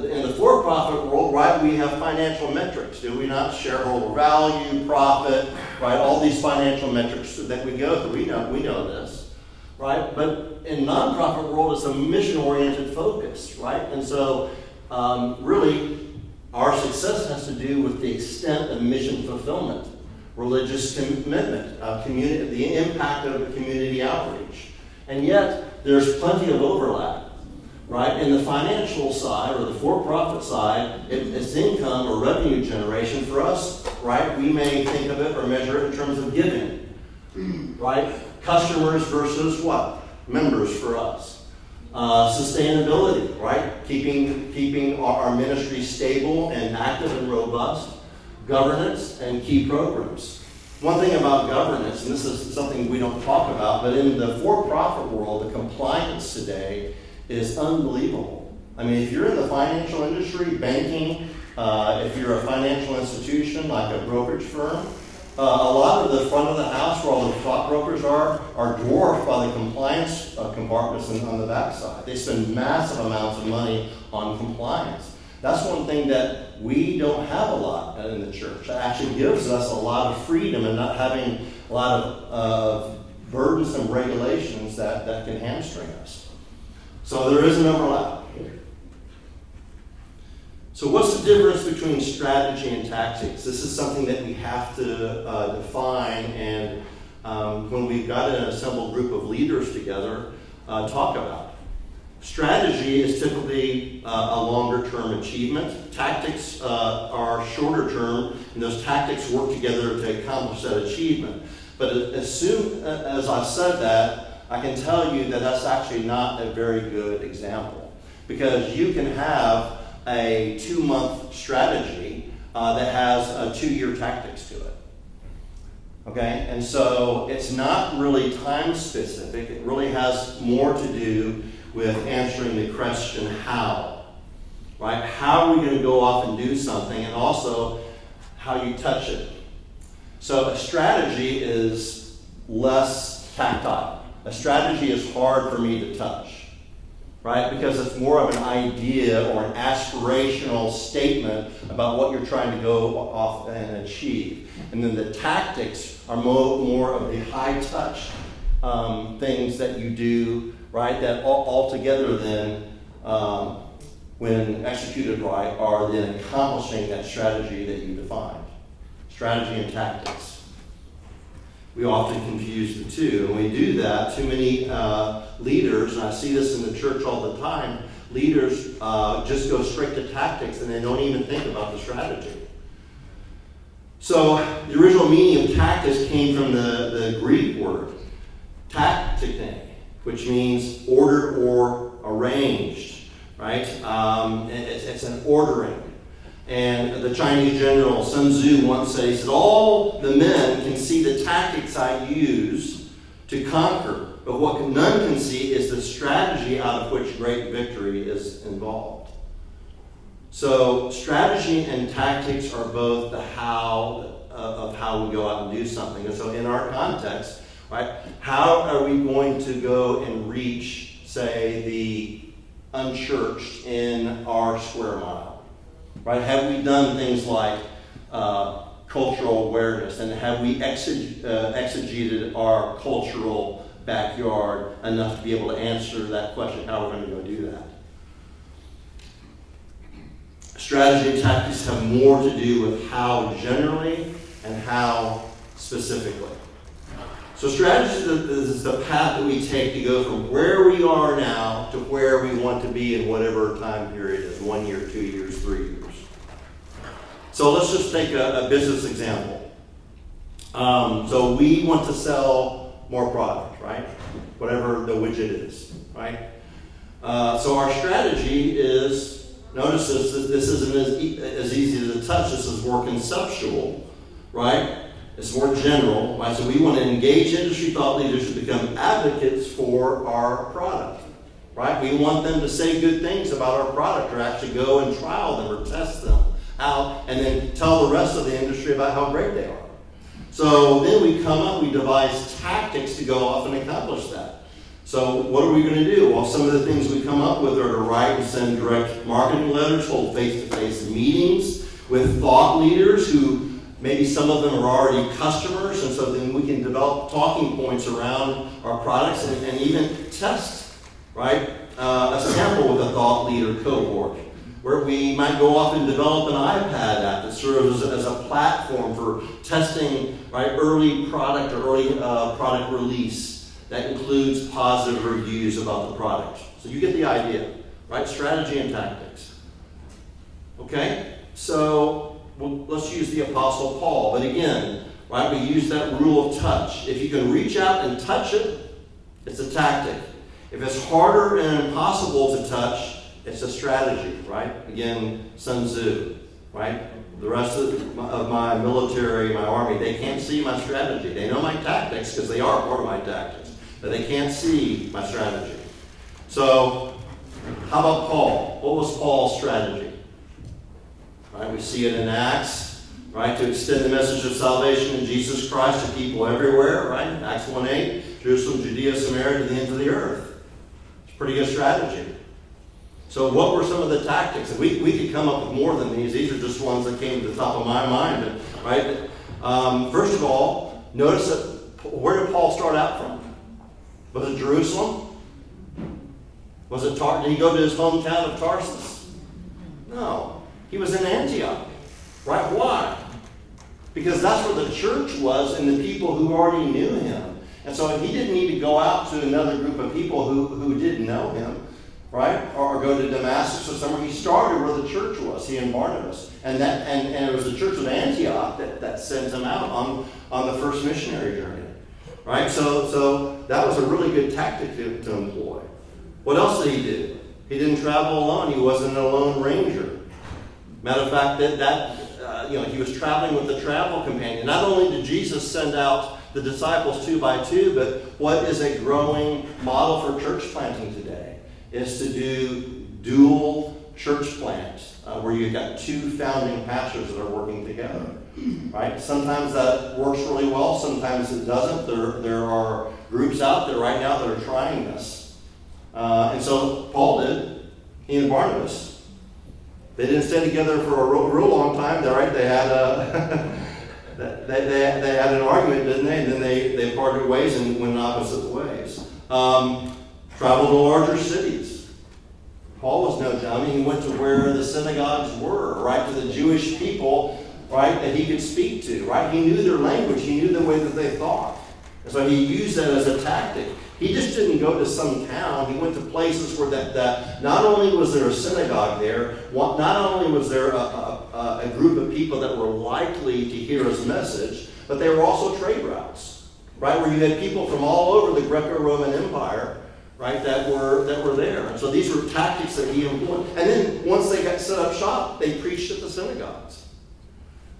Speaker 13: In the for-profit world, right, we have financial metrics, do we not? Shareholder value, profit, right? All these financial metrics that we go through. We know this, right? But in nonprofit world, it's a mission-oriented focus, right? And so, really, our success has to do with the extent of mission fulfillment, religious commitment, the impact of community outreach, and yet there's plenty of overlap. Right? In the financial side or the for-profit side, it's income or revenue generation for us, right? We may think of it or measure it in terms of giving, right? Customers versus what? Members for us. Sustainability, right? Keeping our ministry stable and active and robust. Governance and key programs. One thing about governance, and this is something we don't talk about, but in the for-profit world, the compliance today is unbelievable. I mean, if you're in the financial industry, banking, if you're a financial institution like a brokerage firm, a lot of the front of the house where all the stockbrokers are dwarfed by the compliance compartments on the backside. They spend massive amounts of money on compliance. That's one thing that we don't have a lot in the church. It actually gives us a lot of freedom and not having a lot of burdensome regulations that can hamstring us. So there is an overlap. So what's the difference between strategy and tactics? This is something that we have to define, and when we've got an assembled group of leaders together, talk about. Strategy is typically a longer-term achievement. Tactics are shorter term, and those tactics work together to accomplish that achievement. But as soon as I've said that, I can tell you that that's actually not a very good example, because you can have a 2-month strategy that has a 2-year tactics to it. Okay, and so it's not really time specific. It really has more to do with answering the question how, right? How are we going to go off and do something, and also how you touch it. So a strategy is less tactile. A strategy is hard for me to touch, right? Because it's more of an idea or an aspirational statement about what you're trying to go off and achieve. And then the tactics are more of the high-touch things that you do, right? That all together then, when executed right, are then accomplishing that strategy that you defined. Strategy and tactics. We often confuse the two, and we do that. Too many leaders, and I see this in the church all the time, leaders just go straight to tactics and they don't even think about the strategy. So the original meaning of tactics came from the Greek word taktine, which means ordered or arranged, right? It's an ordering. And the Chinese general Sun Tzu once said, he said, all the men can see the tactics I use to conquer, but what none can see is the strategy out of which great victory is involved. So strategy and tactics are both the how of how we go out and do something. And so in our context, right, how are we going to go and reach, say, the unchurched in our square mile? Right? Have we done things like cultural awareness, and have we exegeted our cultural backyard enough to be able to answer that question, how we're going to go do that? Strategy and tactics have more to do with how generally and how specifically. So strategy is the path that we take to go from where we are now to where we want to be in whatever time period is, 1 year, 2 years, 3 years. So let's just take a business example. So we want to sell more product, right? Whatever the widget is, right? So our strategy is, notice this isn't as easy to touch. This is more conceptual, right? It's more general, right? So we want to engage industry thought leaders to become advocates for our product, right? We want them to say good things about our product, or actually go and trial them or test them out, and then tell the rest of the industry about how great they are. So then we devise tactics to go off and accomplish that. So what are we going to do? Well, some of the things we come up with are to write and send direct marketing letters, hold face-to-face meetings with thought leaders who maybe some of them are already customers, and so then we can develop talking points around our products and even test, right, a sample with a thought leader cohort, where we might go off and develop an iPad app that serves as a platform for testing, right, early product or early product release that includes positive reviews about the product. So you get the idea, right? Strategy and tactics. Okay? So let's use the Apostle Paul. But again, right, we use that rule of touch. If you can reach out and touch it, it's a tactic. If it's harder and impossible to touch, it's a strategy, right? Again, Sun Tzu, right? The rest of my military, my army, they can't see my strategy. They know my tactics because they are part of my tactics, but they can't see my strategy. So, how about Paul? What was Paul's strategy? Right? We see it in Acts, right? To extend the message of salvation in Jesus Christ to people everywhere, right? Acts 1:8, Jerusalem, Judea, Samaria, to the ends of the earth. It's a pretty good strategy. So what were some of the tactics? And we could come up with more than these. These are just ones that came to the top of my mind. Right? First of all, notice that where did Paul start out from? Was it Jerusalem? Was it did he go to his hometown of Tarsus? No. He was in Antioch. Right? Why? Because that's where the church was and the people who already knew him. And so he didn't need to go out to another group of people who didn't know him. Right? Or go to Damascus or somewhere. He started where the church was, he and Barnabas. And it was the church of Antioch that sent him out on the first missionary journey. Right? So that was a really good tactic to employ. What else did he do? He didn't travel alone. He wasn't a lone ranger. Matter of fact, he was traveling with a travel companion. Not only did Jesus send out the disciples 2 by 2, but what is a growing model for church planting today is to do dual church plants, where you've got 2 founding pastors that are working together. Right? Sometimes that works really well, sometimes it doesn't. There are groups out there right now that are trying this. And so Paul did, he and Barnabas. They didn't stay together for a real long time. They had they had an argument, didn't they? And then they parted ways and went opposite ways. Traveled to larger cities. Paul was no dummy. He went to where the synagogues were, right, to the Jewish people, right, that he could speak to, right? He knew their language. He knew the way that they thought. And so he used that as a tactic. He just didn't go to some town. He went to places where that not only was there a synagogue there, not only was there a group of people that were likely to hear his message, but they were also trade routes, right, where you had people from all over the Greco-Roman Empire, right, that were there. And so these were tactics that he employed. And then once they got set up shop, they preached at the synagogues.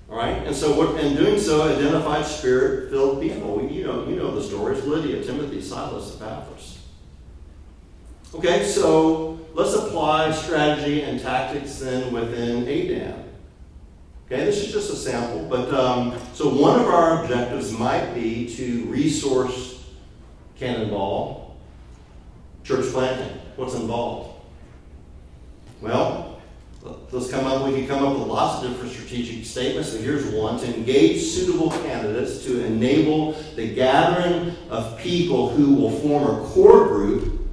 Speaker 13: All right? And so in doing so, identified Spirit-filled people. You know the stories: Lydia, Timothy, Silas, Epaphras. Okay, so let's apply strategy and tactics then within ADAM. Okay, this is just a sample, but so one of our objectives might be to resource Cannonball church planting. What's involved? Well, we can come up with lots of different strategic statements, but here's one: to engage suitable candidates to enable the gathering of people who will form a core group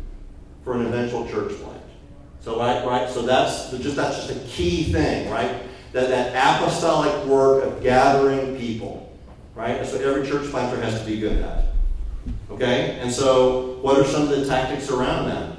Speaker 13: for an eventual church plant. So right, so that's just a key thing, right? That apostolic work of gathering people, right? That's what every church planter has to be good at. Okay? And so what are some of the tactics around that?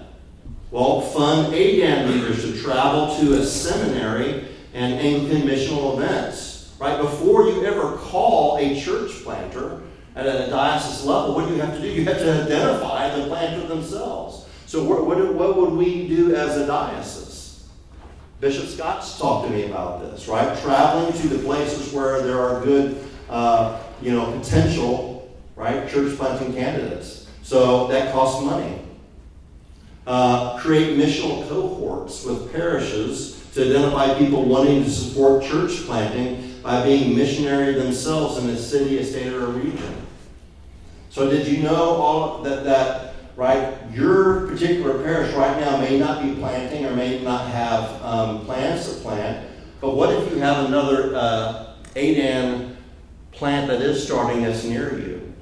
Speaker 13: Well, fund ADAM leaders to travel to a seminary and Anglican missional events. Right? Before you ever call a church planter at a diocese level, what do you have to do? You have to identify the planter themselves. So what would we do as a diocese? Bishop Scott's talked to me about this, right? Traveling to the places where there are good, potential, right, church planting candidates. So that costs money. Create missional cohorts with parishes to identify people wanting to support church planting by being missionary themselves in a city, a state, or a region. So did you know all that right? Your particular parish right now may not be planting or may not have plans to plant, but what if you have another ADAM plant that is starting that's near you?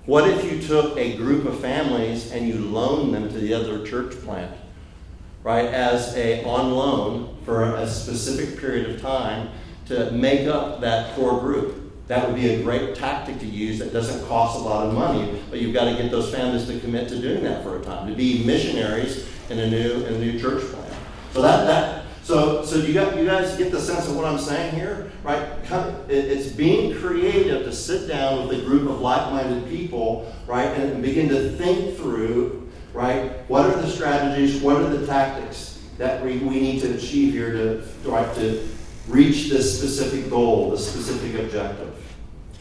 Speaker 13: What if you took a group of families and you loaned them to the other church plant, right, on loan for a specific period of time to make up that core group? That would be a great tactic to use that doesn't cost a lot of money, but you've got to get those families to commit to doing that for a time, to be missionaries in a new church plant. So you guys get the sense of what I'm saying here, right? It's being creative to sit down with a group of like-minded people, right, and begin to think through, right, what are the strategies, what are the tactics that we need to achieve here to reach this specific goal, this specific objective.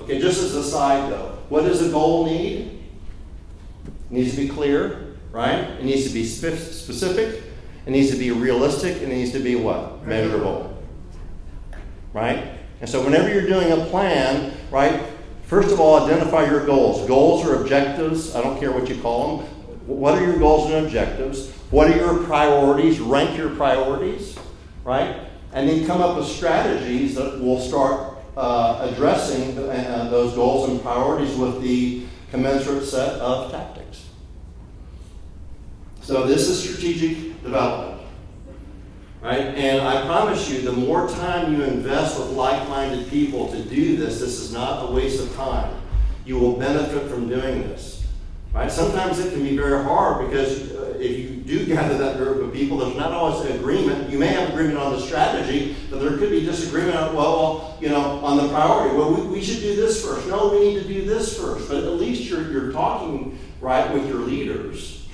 Speaker 13: Okay, just as a side though, what does a goal need? It needs to be clear, right? It needs to be specific. It needs to be realistic. It needs to be what? Measurable. Right? And so whenever you're doing a plan, right, first of all, identify your goals. Goals or objectives, I don't care what you call them. What are your goals and objectives? What are your priorities? Rank your priorities, right? And then come up with strategies that will start addressing those goals and priorities with the commensurate set of tactics. So this is strategic development, right? And I promise you, the more time you invest with like-minded people to do this is not a waste of time. You will benefit from doing this, right? Sometimes it can be very hard because if you do gather that group of people, there's not always an agreement. You may have agreement on the strategy, but there could be disagreement on, on the priority. Well, we should do this first. No, we need to do this first. But at least you're talking, right, with your leaders,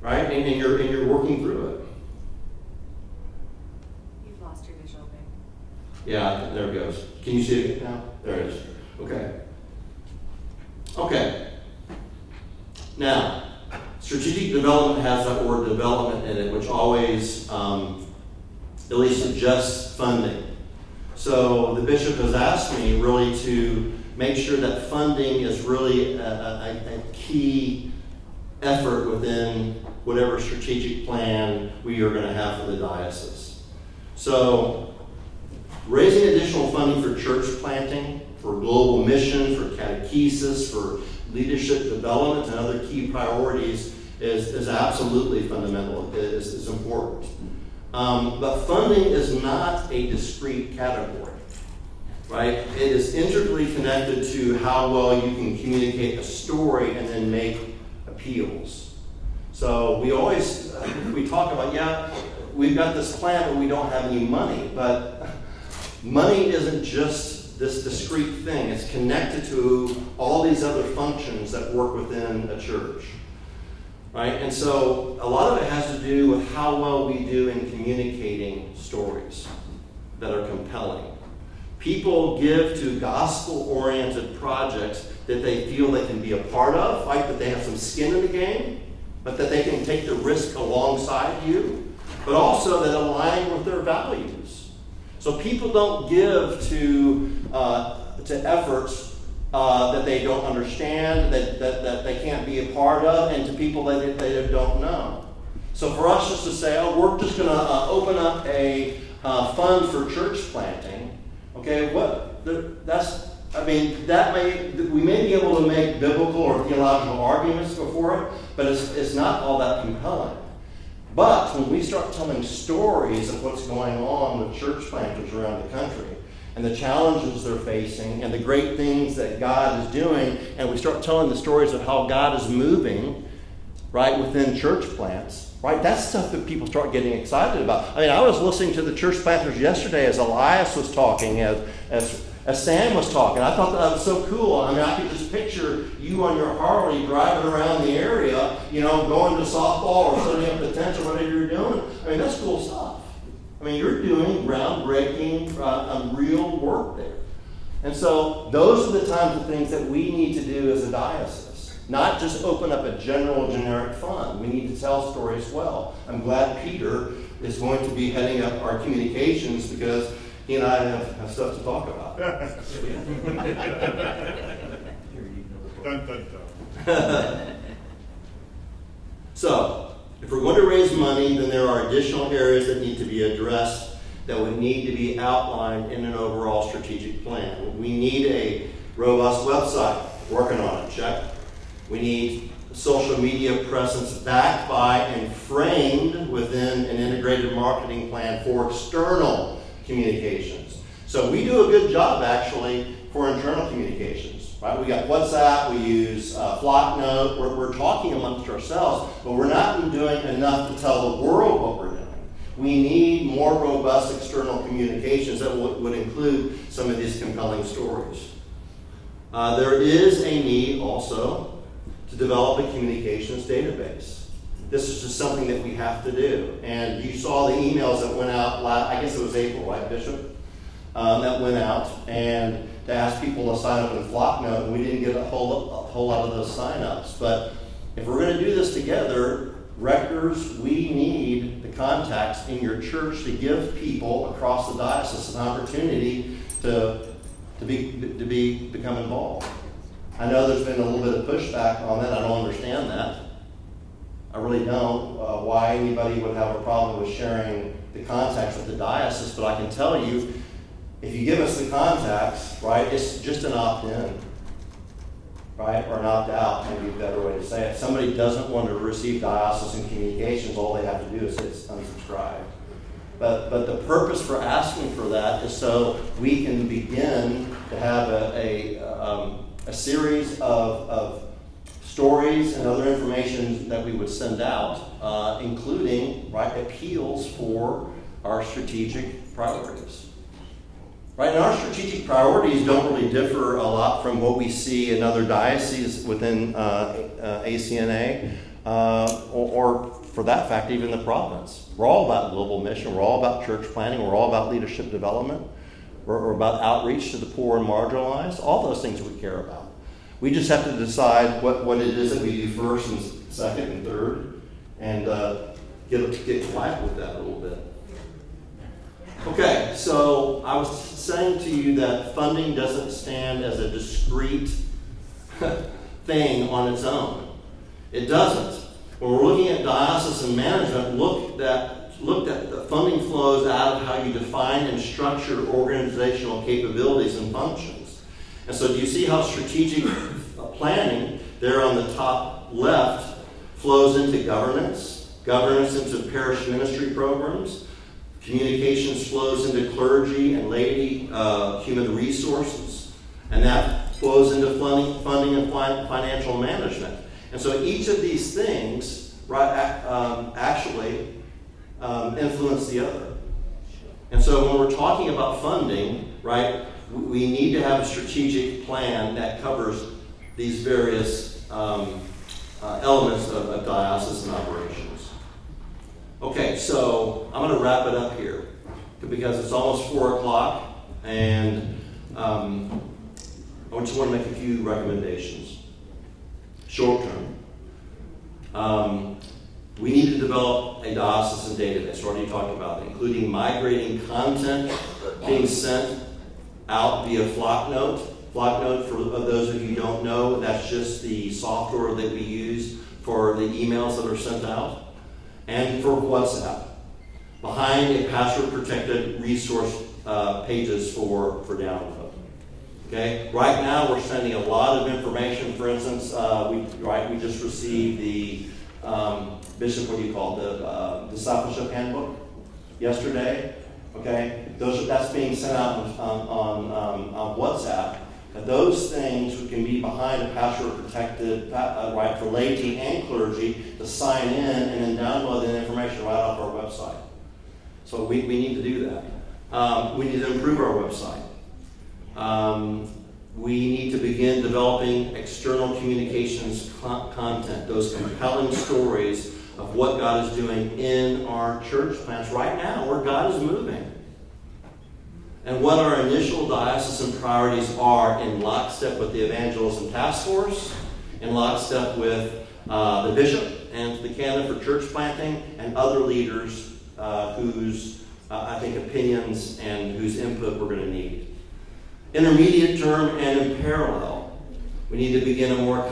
Speaker 13: right, and you're working through it.
Speaker 14: You've lost your visual thing.
Speaker 13: Yeah, there it goes. Can you see it now? There it is. Okay. Now, strategic development has that word development in it, which always at least adjusts funding. So the bishop has asked me really to make sure that funding is really a key effort within whatever strategic plan we are going to have for the diocese. So raising additional funding for church planting, for global mission, for catechesis, for leadership development, and other key priorities is absolutely fundamental, is important. But funding is not a discrete category, right? It is integrally connected to how well you can communicate a story and then make appeals. So we talk about, we've got this plan, but we don't have any money. But money isn't just this discrete thing. It's connected to all these other functions that work within a church. right? And so a lot of it has to do with how well we do in communicating stories that are compelling. People give to gospel-oriented projects that they feel they can be a part of, like that they have some skin in the game, but that they can take the risk alongside you, but also that align with their values. So people don't give to efforts that they don't understand, that they can't be a part of, and to people that they don't know. So for us just to say, oh, we're just going to open up a fund for church planting, okay, we may be able to make biblical or theological arguments before it, but it's not all that compelling. But when we start telling stories of what's going on with church planters around the country, and the challenges they're facing, and the great things that God is doing, and we start telling the stories of how God is moving, right, within church plants, right, that's stuff that people start getting excited about. I mean, I was listening to the church planters yesterday as Elias was talking, as Sam was talking. I thought that was so cool. I mean, I could just picture you on your Harley driving around the area, going to softball or setting up the tents or whatever you're doing. I mean, that's cool stuff. I mean, you're doing groundbreaking, real work there. And so those are the types of things that we need to do as a diocese. Not just open up a generic fund. We need to tell stories well. I'm glad Peter is going to be heading up our communications because he and I have stuff to talk about.
Speaker 6: Dun, dun, dun.
Speaker 13: So, if we're going to raise money, then there are additional areas that need to be addressed that would need to be outlined in an overall strategic plan. We need a robust website. Working on it, check. We need social media presence backed by and framed within an integrated marketing plan for external communications. So we do a good job, actually, for internal communications. Right? We got WhatsApp, we use Flocknote, we're talking amongst ourselves, but we're not doing enough to tell the world what we're doing. We need more robust external communications that would include some of these compelling stories. There is a need also to develop a communications database. This is just something that we have to do. And you saw the emails that went out, I guess it was April, right, Bishop? That went out, and to ask people to sign up in Flocknote, and we didn't get a whole lot of those sign-ups. But if we're going to do this together, rectors, we need the contacts in your church to give people across the diocese an opportunity to become involved. I know there's been a little bit of pushback on that. I don't understand that. I really don't. Why anybody would have a problem with sharing the contacts with the diocese, but I can tell you, if you give us the contacts, right, it's just an opt-in, right, or an opt-out, maybe a better way to say it. If somebody doesn't want to receive diocesan communications, all they have to do is hit unsubscribe. But the purpose for asking for that is so we can begin to have a series of stories and other information that we would send out, including, right, appeals for our strategic priorities. Right, and our strategic priorities don't really differ a lot from what we see in other dioceses within ACNA, or for that fact, even the province. We're all about global mission. We're all about church planning. We're all about leadership development. We're about outreach to the poor and marginalized. All those things we care about. We just have to decide what it is that we do first and second and third, and get whacked with that a little bit. Okay, so I was saying to you that funding doesn't stand as a discrete thing on its own. It doesn't. When we're looking at diocesan management, looked at the funding flows out of how you define and structure organizational capabilities and functions. And so do you see how strategic planning there on the top left flows into governance into parish ministry programs, communications flows into clergy and laity human resources, and that flows into funding and financial management. And so each of these things, right, actually influence the other. And so when we're talking about funding, right, we need to have a strategic plan that covers these various elements of diocesan operations. Okay, so I'm going to wrap it up here because it's almost 4 o'clock, and I just want to make a few recommendations. Short term. We need to develop a diocesan database. We already talked about that, including migrating content being sent out via Flocknote. Flocknote, for those of you who don't know, that's just the software that we use for the emails that are sent out, and for WhatsApp, behind a password-protected resource pages for download. Okay. Right now, we're sending a lot of information. For instance, we just received the Bishop, what do you call it, the discipleship handbook yesterday. Okay, that's being sent out on WhatsApp. And those things can be behind a password-protected, right, for laity and clergy to sign in and then download the information right off our website. So we need to do that. We need to improve our website. We need to begin developing external communications content, those compelling stories of what God is doing in our church plants right now, where God is moving. And what our initial diocesan priorities are in lockstep with the Evangelism Task Force, in lockstep with the bishop and the canon for church planting, and other leaders whose, I think, opinions and whose input we're going to need. Intermediate term and in parallel, we need to begin a more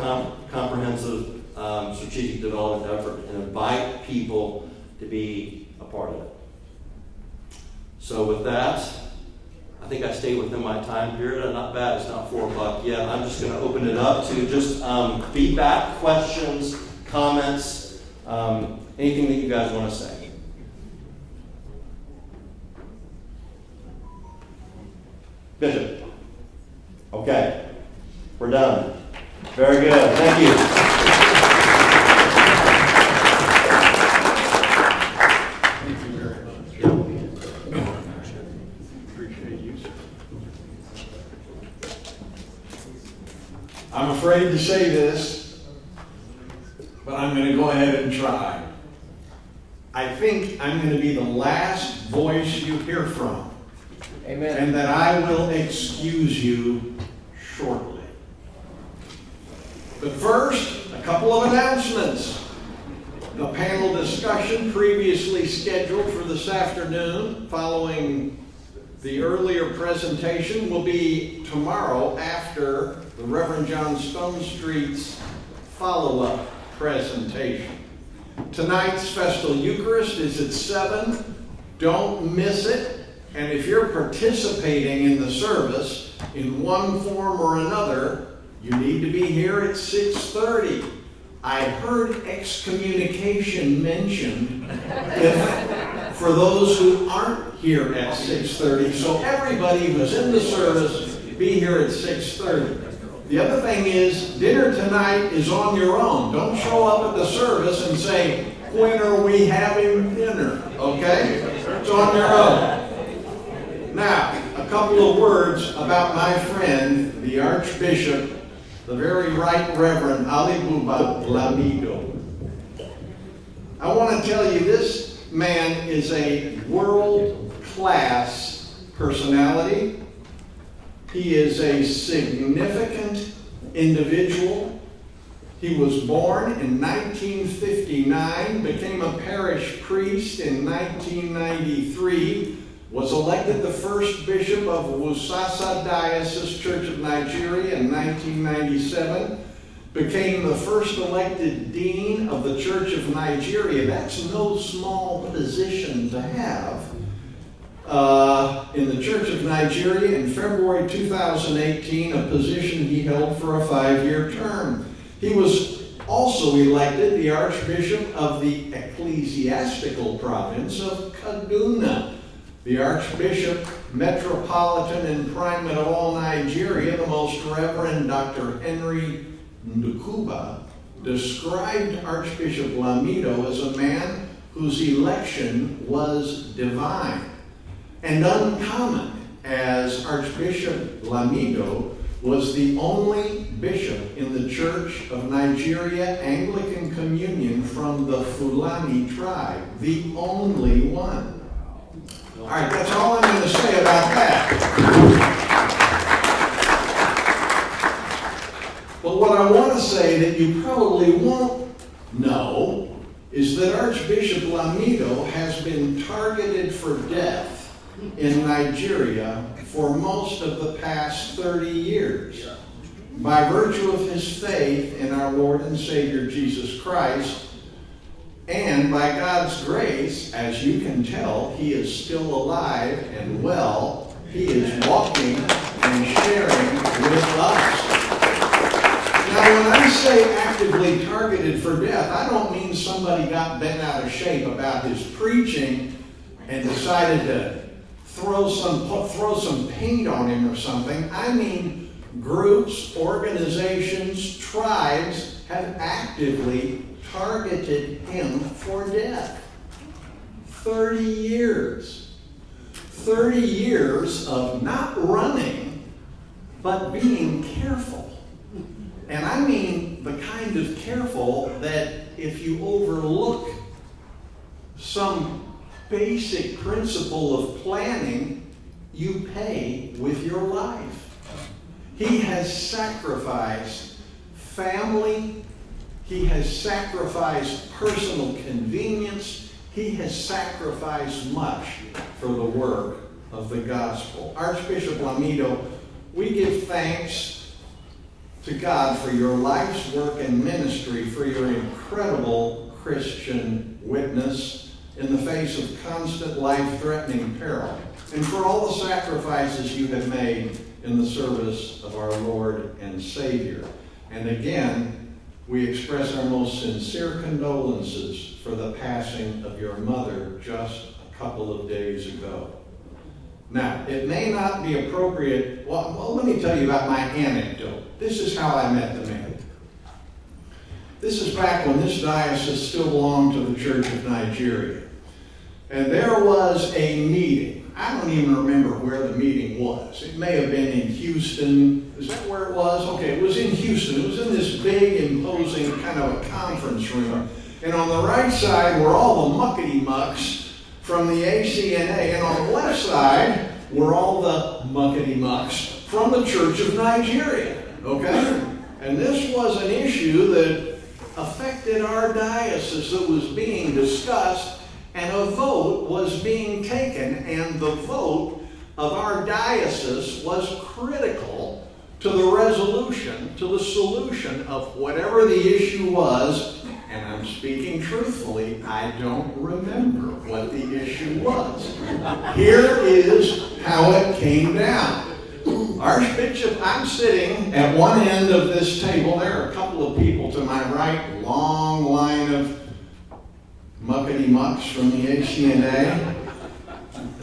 Speaker 13: comprehensive strategic development effort and invite people to be a part of it. So with that, I think I stayed within my time period. Not bad, it's not 4 o'clock yet. I'm just going to open it up to just feedback, questions, comments, anything that you guys want to say. Bishop. Okay, we're done. Very good, thank you.
Speaker 1: Thank you very much. Appreciate you. I'm afraid to say this, but I'm going to go ahead and try. I think I'm going to be the last voice you hear from. Amen. And that I will excuse you shortly. But first, a couple of announcements. The panel discussion previously scheduled for this afternoon, following the earlier presentation, will be tomorrow after the Reverend John Stonestreet's follow-up presentation. Tonight's Festal Eucharist is at 7. Don't miss it. And if you're participating in the service in one form or another, you need to be here at 6:30. I heard excommunication mentioned for those who aren't here at 6:30. So everybody who's in the service, be here at 6:30. The other thing is, dinner tonight is on your own. Don't show up at the service and say, when are we having dinner? Okay? It's on your own. Now, a couple of words about my friend, the Archbishop, the very Right Reverend Ali Buba Lamido. I want to tell you, this man is a world-class personality. He is a significant individual. He was born in 1959, became a parish priest in 1993, was elected the first bishop of Wusasa Diocese Church of Nigeria in 1997, became the first elected dean of the Church of Nigeria. That's no small position to have. In the Church of Nigeria in February 2018, a position he held for a 5-year term. He was also elected the Archbishop of the Ecclesiastical Province of Kaduna. The Archbishop, Metropolitan and Primate of all Nigeria, the Most Reverend Dr. Henry Ndukuba, described Archbishop Lamido as a man whose election was divine and uncommon, as Archbishop Lamido was the only bishop in the Church of Nigeria Anglican Communion from the Fulani tribe, the only one. All right, that's all I'm going to say about that. But what I want to say that you probably won't know is that Archbishop Lamido has been targeted for death in Nigeria for most of the past 30 years by virtue of his faith in our Lord and Savior Jesus Christ. And by God's grace, as you can tell, he is still alive and well. He is walking and sharing with us. Now, when I say actively targeted for death, I don't mean somebody got bent out of shape about his preaching and decided to throw some paint on him or something. I mean groups, organizations, tribes have actively targeted him for death. 30 years. 30 years of not running, but being careful. And I mean the kind of careful that if you overlook some basic principle of planning, you pay with your life. He has sacrificed family. He has sacrificed personal convenience. He has sacrificed much for the work of the gospel. Archbishop Lamido, we give thanks to God for your life's work and ministry, for your incredible Christian witness in the face of constant life-threatening peril, and for all the sacrifices you have made in the service of our Lord and Savior. And again, we express our most sincere condolences for the passing of your mother just a couple of days ago. Now, it may not be appropriate. Well, let me tell you about my anecdote. This is how I met the man. This is back when this diocese still belonged to the Church of Nigeria. And there was a meeting. I don't even remember where the meeting was. It may have been in Houston. Is that where it was? Okay, it was in Houston. It was in this big, imposing kind of a conference room. And on the right side were all the muckety-mucks from the ACNA, and on the left side were all the muckety-mucks from the Church of Nigeria, okay? And this was an issue that affected our diocese that was being discussed, and a vote was being taken, and the vote of our diocese was critical to the resolution, to the solution of whatever the issue was. And I'm speaking truthfully, I don't remember what the issue was. Here is how it came down. Archbishop, I'm sitting at one end of this table. There are a couple of people to my right, long line of muckety-mucks from the ACNA.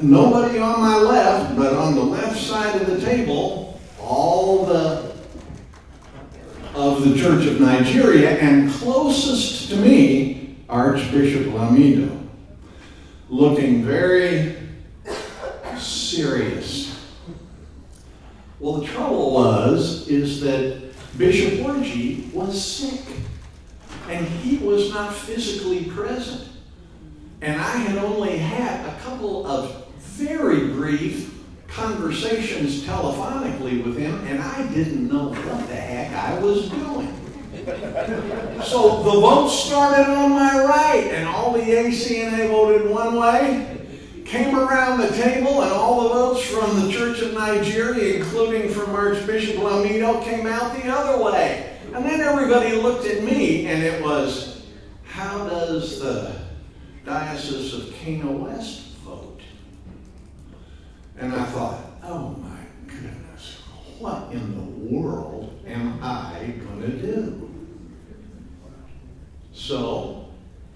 Speaker 1: Nobody on my left, but on the left side of the table, all of the Church of Nigeria, and closest to me, Archbishop Lamido, looking very serious. Well, the trouble is that Bishop Orji was sick, and he was not physically present. And I had only had a couple of very brief conversations telephonically with him, and I didn't know what the heck I was doing. So the vote started on my right, and all the ACNA voted one way, came around the table, and all the votes from the Church of Nigeria, including from Archbishop Lamido, came out the other way. And then everybody looked at me, and it was, how does the Diocese of Kano West vote? And I thought, oh my goodness, what in the world am I going to do? So,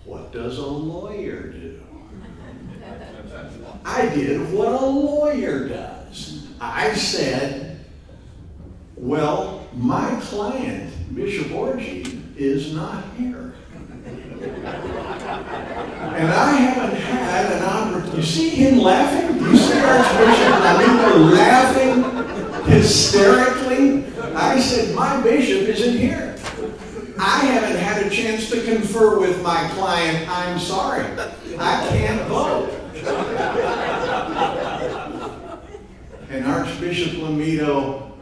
Speaker 1: what does a lawyer do? I did what a lawyer does. I said, well, my client, Bishop Orji, is not here. And I haven't had an opportunity. You see him laughing? Do you see Archbishop Lamido laughing hysterically? I said, my bishop isn't here. I haven't had a chance to confer with my client. I'm sorry. I can't vote. And Archbishop Lamido,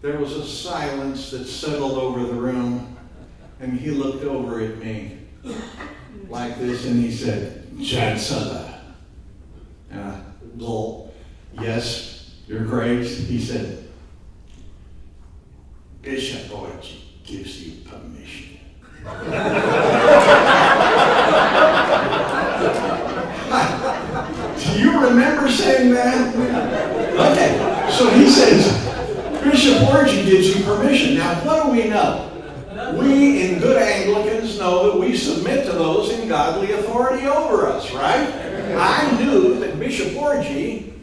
Speaker 1: there was a silence that settled over the room, and he looked over at me like this, and he said, Chancellor. And I, well, yes, Your Grace. He said, Bishop Orgy gives you permission. Do you remember saying that? Okay, so he says, Bishop Orgy gives you permission. Now, what do we know? We, in good Anglicans, know that we submit to those in godly authority over us, right? I knew that Bishop Orgy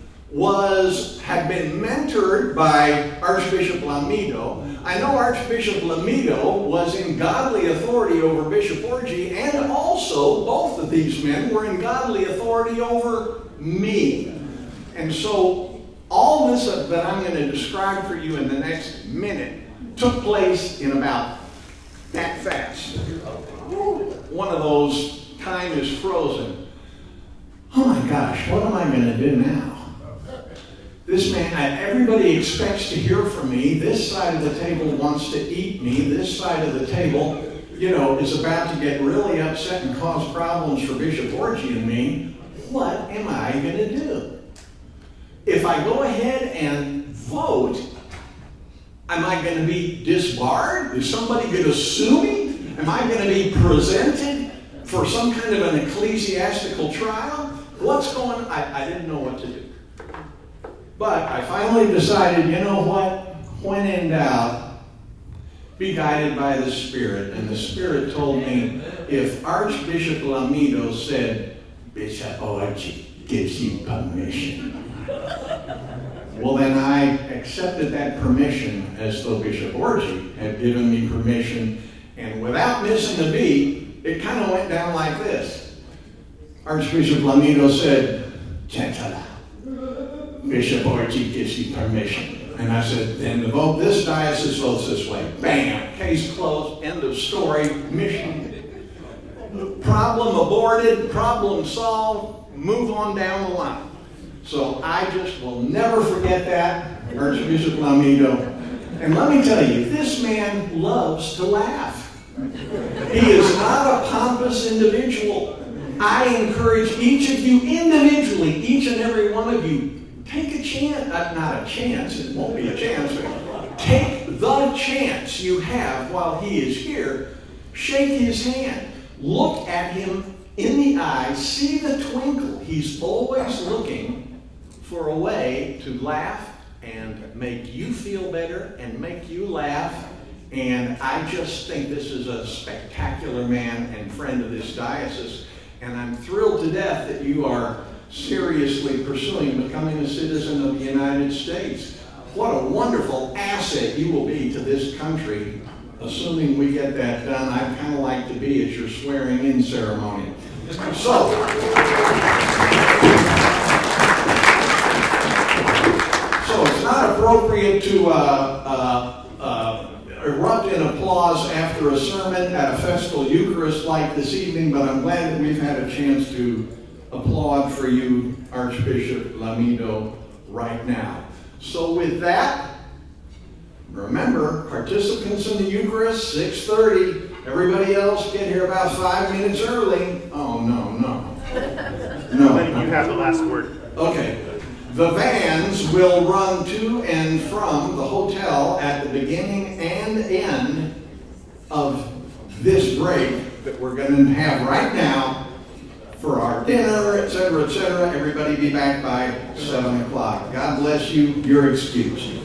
Speaker 1: had been mentored by Archbishop Lamido. I know Archbishop Lamido was in godly authority over Bishop Orgy, and also both of these men were in godly authority over me. And so all this that I'm going to describe for you in the next minute took place in about that fast. One of those, time is frozen. Oh my gosh, what am I going to do now? This man, everybody expects to hear from me. This side of the table wants to eat me. This side of the table, is about to get really upset and cause problems for Bishop Orgy and me. What am I going to do? If I go ahead and vote, am I going to be disbarred? Is somebody going to sue me? Am I going to be presented for some kind of an ecclesiastical trial? What's going on? I didn't know what to do. But I finally decided, you know what? When in doubt, be guided by the Spirit. And the Spirit told me, if Archbishop Lamido said, Bishop Orgy gives you permission, well, then I accepted that permission as though Bishop Orgy had given me permission. And without missing a beat, it kind of went down like this. Archbishop Lamido said, Chancellor, Bishop Orgy gives you permission. And I said, then to vote, this diocese votes this way. Bam, case closed, end of story, mission. Problem aborted, problem solved, move on down the line. So I just will never forget that, Archbishop Lamido. And let me tell you, this man loves to laugh. He is not a pompous individual. I encourage each of you individually, each and every one of you, take a chance, not a chance, it won't be a chance, but take the chance you have while he is here. Shake his hand. Look at him in the eye. See the twinkle. He's always looking for a way to laugh and make you feel better and make you laugh. And I just think this is a spectacular man and friend of this diocese. And I'm thrilled to death that you are seriously pursuing becoming a citizen of the United States. What a wonderful asset you will be to this country, assuming we get that done. I'd kind of like to be at your swearing-in ceremony. So it's not appropriate to erupt in applause after a sermon at a festal Eucharist like this evening, but I'm glad that we've had a chance to applaud for you, Archbishop Lamido, right now. So with that, remember, participants in the Eucharist, 6:30. Everybody else get here about 5 minutes early. Oh, no.
Speaker 14: You have the last word.
Speaker 1: Okay. The vans will run to and from the hotel at the beginning and end of this break that we're going to have right now for our dinner, etc., etc. Everybody be back by 7 o'clock. God bless you. You're excused.